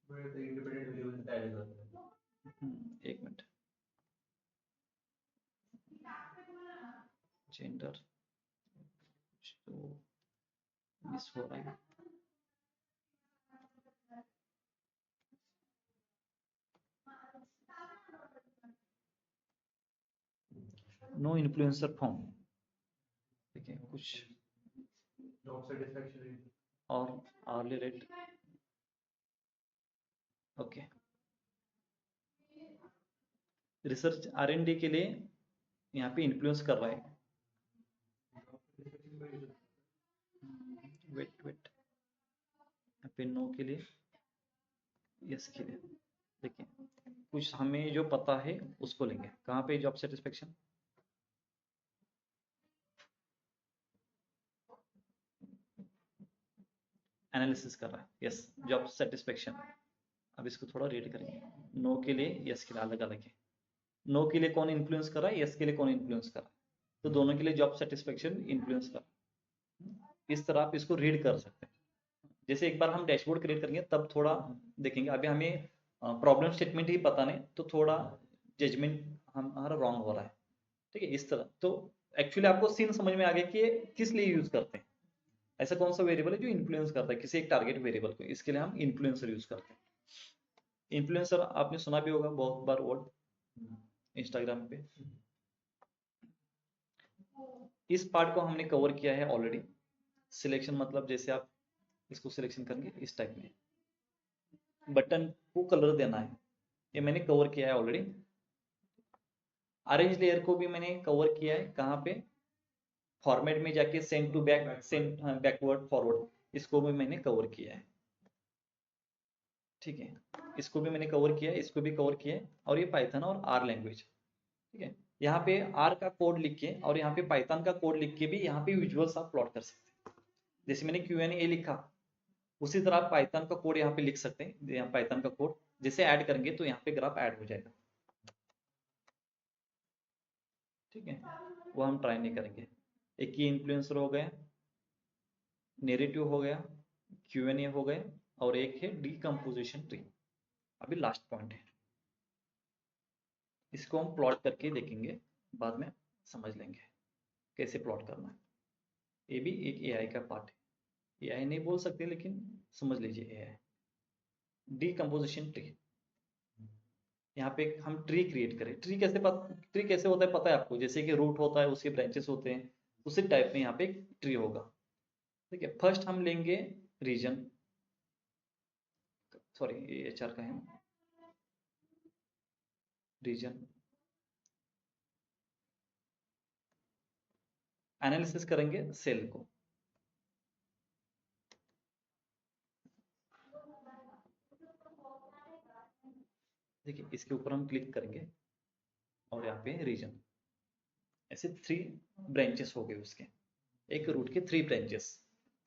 [SPEAKER 2] independent variable add करते हैं।
[SPEAKER 1] एक मिनट, जेंडर तो मिस हो रहा है, नो इन्फ्लुएंसर फॉर्म। ठीक है, कुछ
[SPEAKER 2] जॉब सेटिस्फैक्शन
[SPEAKER 1] और hourly rate, okay. Research R&D के लिए यहाँ पे इन्फ्लुएंस कर रहा है, वेट यहाँ पे नो के लिए, यस के लिए। देखिए कुछ हमें जो पता है उसको लेंगे, कहाँ पे जॉब सेटिस्फेक्शन, एनालिसिस कर रहा है, यस जॉब सेटिस्फेक्शन। अब इसको थोड़ा रीड करेंगे, नो के लिए यस के लिए अलग अलग है, नो के लिए कौन इन्फ्लुएंस कर रहा है, यस के लिए कौन इन्फ्लुएंस कर रहा है, तो दोनों के लिए जॉब सेटिस्फेक्शन इन्फ्लुएंस कर रहा है। इस तरह आप इसको रीड कर सकते हैं। जैसे एक बार हम डैशबोर्ड क्रिएट करेंगे तब थोड़ा देखेंगे, अभी हमें प्रॉब्लम स्टेटमेंट ही पता नहीं तो थोड़ा जजमेंट हमारा रॉन्ग हो रहा है। ठीक है, इस तरह तो एक्चुअली आपको सीन समझ में आ गया कि ये किस लिए यूज करते हैं, ऐसा कौन सा वेरिएबल है जो इन्फ्लुएंस करता है किसी एक टारगेट वेरिएबल को, इसके लिए हम इन्फ्लुएंसर यूज करते हैं। इन्फ्लुएंसर आपने सुना भी होगा बहुत बार वर्ड इंस्टाग्राम पे। इस पार्ट को हमने कवर किया है ऑलरेडी। सिलेक्शन मतलब जैसे आप इसको सिलेक्शन करेंगे इस टाइप में, बटन को कलर देना है, ये मैंने कवर किया है ऑलरेडी। अरेंज लेयर को भी मैंने कवर किया है, कहाँ पे, फॉर्मेट में जाके send to back, send backward forward, इसको भी मैंने कवर किया है। ठीक है, इसको भी मैंने कवर किया है, इसको भी कवर किया है, और ये पाइथन और आर लैंग्वेज। ठीक है, यहाँ पे आर का कोड लिख के और यहाँ पे पाइथन का कोड लिख के भी यहाँ पे विजुअल्स आप प्लॉट कर सकते हैं। जैसे मैंने Q&A लिखा, उसी तरह आप पाइथन का कोड यहाँ पे लिख सकते हैं, यहाँ पाइथन का कोड जैसे ऐड करेंगे तो यहाँ पे ग्राफ ऐड हो जाएगा। ठीक है, वो हम ट्राई नहीं करेंगे। एक की इन्फ्लुएंसर हो गया, नेरेटिव हो गया, Q&A हो गए, और एक है डीकम्पोजिशन ट्री। अभी लास्ट पॉइंट है, इसको हम प्लॉट करके देखेंगे, बाद में समझ लेंगे कैसे प्लॉट करना है। ये भी एक AI का पार्ट है, AI नहीं बोल सकते लेकिन समझ लीजिए AI। डीकम्पोजिशन ट्री, यहाँ पे हम ट्री क्रिएट करें। ट्री कैसे होता है पता है आपको, जैसे कि रूट होता है उसके ब्रांचेस होते हैं, उसी टाइप में यहाँ पे एक ट्री होगा। ठीक है, फर्स्ट हम लेंगे रीजन, सॉरी ये HR का है, रीजन एनालिसिस करेंगे सेल को। देखिए इसके ऊपर हम क्लिक करेंगे और यहाँ पे रीजन, ऐसे 3 ब्रांचेस हो गए उसके। एक रूट के 3 branches,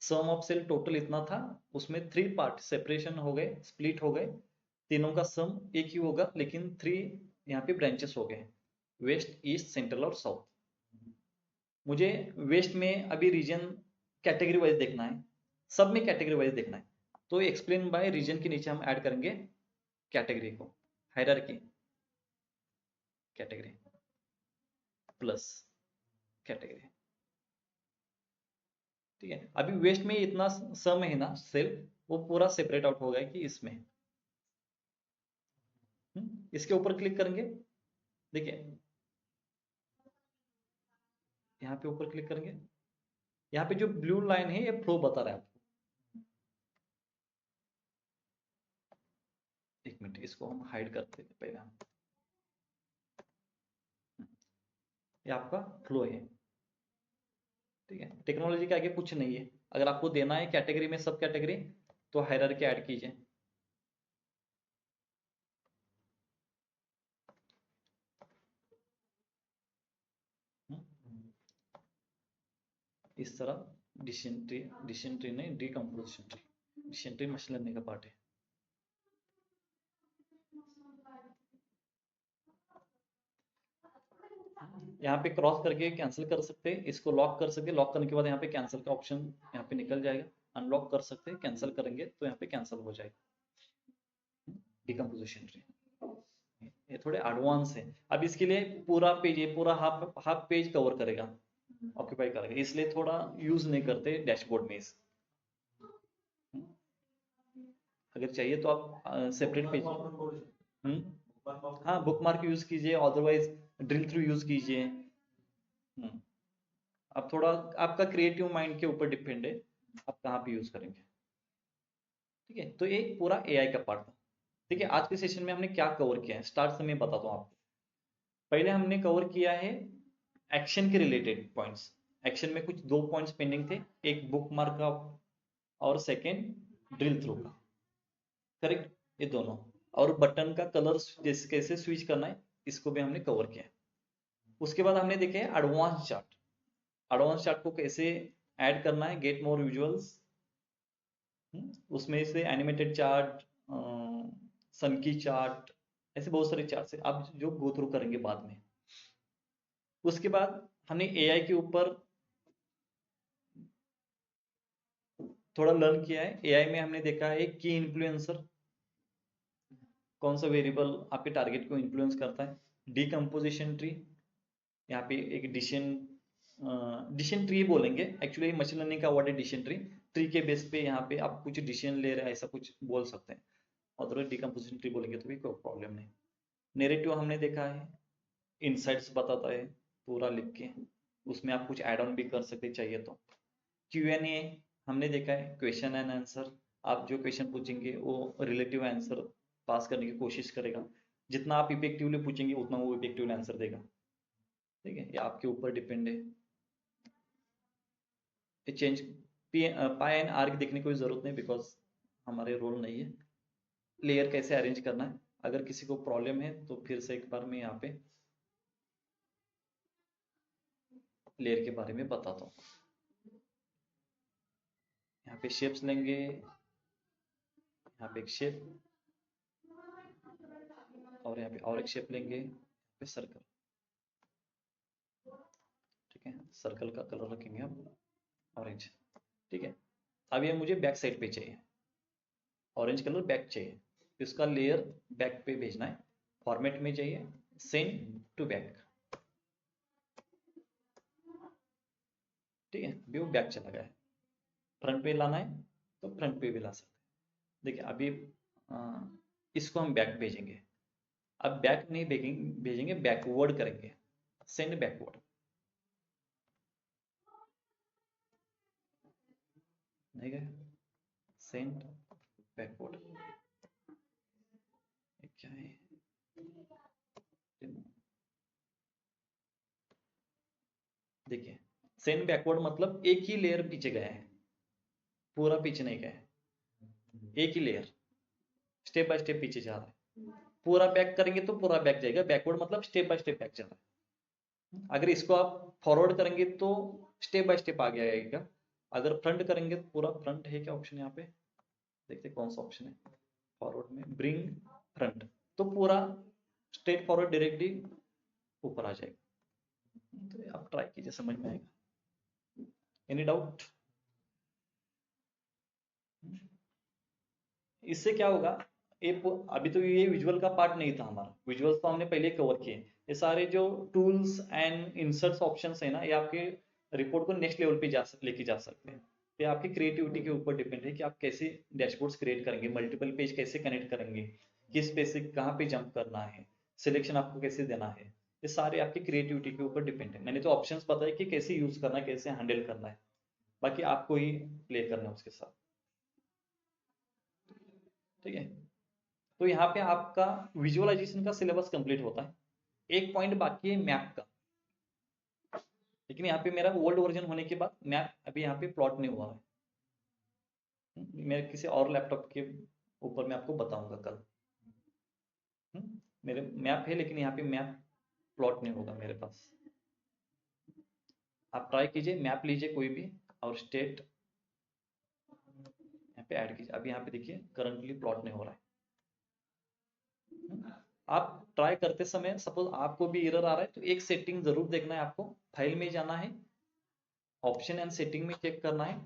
[SPEAKER 1] sum of sale total इतना था, उसमें 3 पार्ट सेपरेशन हो गए, स्प्लिट हो गए, तीनों का सम एक ही होगा लेकिन 3 यहाँ पे ब्रांचेस हो गए, वेस्ट, ईस्ट, सेंट्रल और साउथ। मुझे वेस्ट में अभी रीजन कैटेगरी वाइज देखना है, सब में कैटेगरी वाइज देखना है, तो एक्सप्लेन बाय रीजन के नीचे हम ऐड करेंगे कैटेगरी को, हायरार्की, कैटेगरी प्लस कैटेगरी। ठीक है, अभी वेस्ट में इतना सम है ना सेल, वो पूरा सेपरेट आउट हो गया कि इसमें इसके ऊपर क्लिक करेंगे, देखिए यहाँ पे ऊपर क्लिक करेंगे, यहाँ पे जो ब्लू लाइन है ये फ्लो बता रहा है आपको। एक मिनट, इसको हम हाइड करते हैं पहले हम, ये आपका फ्लो है। ठीक है, टेक्नोलॉजी के आगे कुछ नहीं है। अगर आपको देना है कैटेगरी में सब कैटेगरी, तो हायरार्की ऐड कीजिए। इस तरह डिसेंट्री नहीं, decomposition tree, dysentery machine learning का पार्ट है। यहाँ पे क्रॉस करके कैंसिल कर सकते हैं, इसको लॉक कर सकते हैं, लॉक करने के बाद यहाँ पे कैंसिल का ऑप्शन यहाँ पे निकल जाएगा, अनलॉक कर सकते हैं, कैंसिल करेंगे तो यहाँ पे कैंसिल हो जाएगा डिकम्पोजिशन ट्री। ये थोड़े एडवांस है। अब इसके लिए पूरा पेज, ये पूरा हाफ पेज कवर करेगा, ऑक्यूपाई करेगा, इसलिए थोड़ा यूज नहीं करते डैशबोर्ड में इस। अगर चाहिए तो आप सेपरेट पेज, हाँ बुकमार्क यूज कीजिए, अदरवाइज ड्रिल थ्रू यूज कीजिए। अब थोड़ा आपका क्रिएटिव माइंड के ऊपर डिपेंड है, आप कहाँ पे यूज करेंगे। ठीक है, तो ये पूरा एआई का पार्ट था। ठीक है, आज के सेशन में हमने क्या कवर किया है, स्टार्ट से मैं बताता हूँ आपको। पहले हमने कवर किया है एक्शन के रिलेटेड पॉइंट्स। एक्शन में कुछ 2 पॉइंट्स पेंडिंग थे, एक बुक मार्क का और सेकेंड ड्रिल थ्रू का, करेक्ट, ये दोनों। और बटन का कलर जैसे कैसे स्विच करना है, इसको भी हमने कवर किया। उसके बाद हमने देखे एडवांस चार्ट, एडवांस चार्ट को कैसे ऐड करना है, गेट मोर विजुअल्स, उसमें से एनिमेटेड चार्ट, सन की चार्ट, ऐसे बहुत सारे चार्ट है, आप जो गो थ्रू करेंगे बाद में। उसके बाद हमने एआई के ऊपर थोड़ा लर्न किया है। एआई में हमने देखा है की इन्फ्लुएंसर, कौन सा वेरिएबल आपके टारगेट को इन्फ्लुएंस करता है, डिकम्पोजिशन ट्री, यहाँ पे एक डिसीजन ट्री बोलेंगे, एक्चुअली मशीन लर्निंग का वर्ड है डिसीजन ट्री। ट्री के बेस पे यहाँ पे आप कुछ डिसीजन ले रहे हैं, ऐसा कुछ बोल सकते हैं, और डिकम्पोजिशन ट्री बोलेंगे तो भी कोई प्रॉब्लम नहीं। नैरेटिव हमने देखा है, इनसाइट्स बताता है पूरा लिख के, उसमें आप कुछ ऐड ऑन भी कर सकते चाहिए तो। Q&A हमने देखा है, क्वेश्चन एंड आंसर, आप जो क्वेश्चन पूछेंगे वो रिलेटिव आंसर पास करने की कोशिश करेगा, जितना आप इफेक्टिवली पूछेंगे उतना वो इफेक्टिवली आंसर देगा। ठीक है, ये आपके ऊपर डिपेंड है। चेंज पाई एंड आर्क देखने की कोई जरूरत नहीं, बिकॉज हमारे रोल नहीं है। लेयर कैसे अरेंज करना है, अगर किसी को प्रॉब्लम है तो फिर से एक बार मैं यहाँ पे लेयर के बारे में बताता हूँ। यहाँ पे शेप्स लेंगे, यहाँ पे एक शेप, और यहाँ पे और एक शेप लेंगे, यहाँ पे सर्कल। ठीक है, सर्कल का कलर रखेंगे हम ऑरेंज। ठीक है, अब ये मुझे बैक साइड पे चाहिए, ऑरेंज कलर बैक चाहिए, इसका लेयर बैक पे भेजना है, फॉर्मेट में चाहिए, सेंड टू बैक। ठीक है, व्यू बैक चला गया है, फ्रंट पे लाना है तो फ्रंट पे भी ला सकते हैं। देखिए अभी इसको हम बैक भेजेंगे, अब बैक नहीं भेजेंगे, बैकवर्ड करेंगे, सेंड बैकवर्ड। नहीं गया, सेंड बैकवर्ड, क्या है, देखिए सेंड बैकवर्ड मतलब एक ही लेयर पीछे गया है, पूरा पीछे नहीं गया है, एक ही लेयर स्टेप बाय स्टेप पीछे जा रहा है। पूरा बैक करेंगे तो पूरा बैक जाएगा, बैकवर्ड मतलब स्टेप बाय स्टेप बैक जा रहा है। अगर इसको आप फॉरवर्ड करेंगे तो स्टेप बाय स्टेप आगे आएगा। अगर फ्रंट करेंगे तो पूरा फ्रंट है क्या ऑप्शन यहाँ पे, देखते हैं कौन सा ऑप्शन है फॉरवर्ड में, ब्रिंग फ्रंट, तो पूरा स्ट्रेट फॉरवर्ड डायरेक्टली ऊपर आ जाएगा। तो आप ट्राई कीजिए, समझ में आएगा। Any doubt? इससे क्या होगा, अभी तो ये विजुअल का पार्ट नहीं था हमारा, विजुअल्स तो हमने पहले कवर किए। ये सारे जो टूल्स एंड इंसर्ट्स ऑप्शंस है ना, ये आपके रिपोर्ट को नेक्स्ट लेवल पे लेके जा सकते हैं। ये आपकी क्रिएटिविटी के ऊपर डिपेंड है कि आप कैसे डैशबोर्ड्स क्रिएट करेंगे, मल्टीपल पेज कैसे कनेक्ट करेंगे, किस पेज से कहाँ पे जंप करना है, सिलेक्शन आपको कैसे देना है, ये सारे आपकी क्रिएटिविटी के ऊपर डिपेंड है। मैंने तो ऑप्शंस बताया कि कैसे यूज करना है, कैसे हैंडल करना है, बाकी आपको ही प्ले करना है उसके साथ। ठीक है, तो यहाँ पे आपका विजुअलाइजेशन का सिलेबस कंप्लीट होता है। एक पॉइंट बाकी है मैप का, लेकिन यहाँ पे मेरा ओल्ड वर्जन होने के बाद मैप अभी यहाँ पे प्लॉट नहीं हुआ है। मैं किसी और लैपटॉप के ऊपर मैं आपको बताऊंगा कल। मेरे मैप है, लेकिन यहाँ पे मैप प्लॉट नहीं होगा मेरे पास। आप ट्राई कीजिए, मैप लीजिए कोई भी और स्टेट यहाँ पे ऐड कीजिए। अभी यहाँ पे देखिए करंटली प्लॉट नहीं हो रहा है। आप ट्राई करते समय सपोज आपको भी एरर आ रहा है तो एक सेटिंग जरूर देखना है आपको, फाइल में जाना है, ऑप्शन एंड सेटिंग में चेक करना है।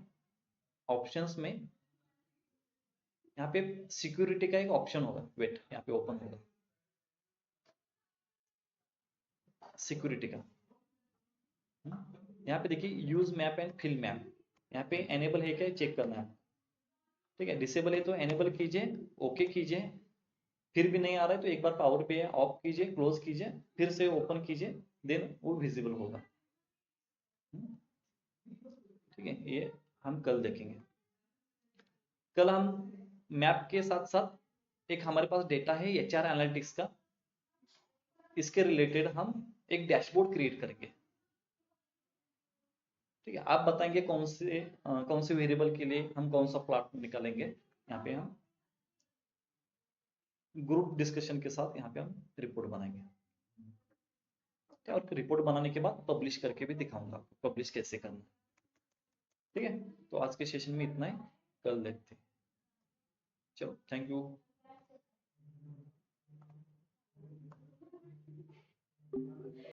[SPEAKER 1] ऑप्शंस में यहाँ पे सिक्योरिटी का एक ऑप्शन होगा, वेट यहाँ पे ओपन होगा सिक्योरिटी का। यहाँ पे देखिए use map and fill map, यहाँ पे एनेबल है क्या चेक करना है। ठीक है, डिसेबल है तो एनेबल कीजिए, ओके कीजिए, फिर भी नहीं आ रहा है तो एक बार पावर पे ऑफ कीजिए, क्लोज कीजिए, फिर से ओपन कीजिए, देन वो विजिबल होगा। ठीक है, ये हम कल देखेंगे। कल हम मैप के साथ साथ एक हमारे पास डेटा है एचआर एनालिटिक्स का, इसके रिलेटेड हम एक डैशबोर्ड क्रिएट करेंगे। ठीक है, आप बताएंगे कौन से वेरिएबल के लिए हम कौन सा प्लॉट निकालेंगे। यहाँ पे हम ग्रुप डिस्कशन के साथ यहाँ पे हम रिपोर्ट बनाएंगे। और रिपोर्ट बनाने के बाद पब्लिश करके भी दिखाऊंगा आपको पब्लिश कैसे करना। ठीक है, तो आज के सेशन में इतना ही, कल देखते हैं। चलो, थैंक यू।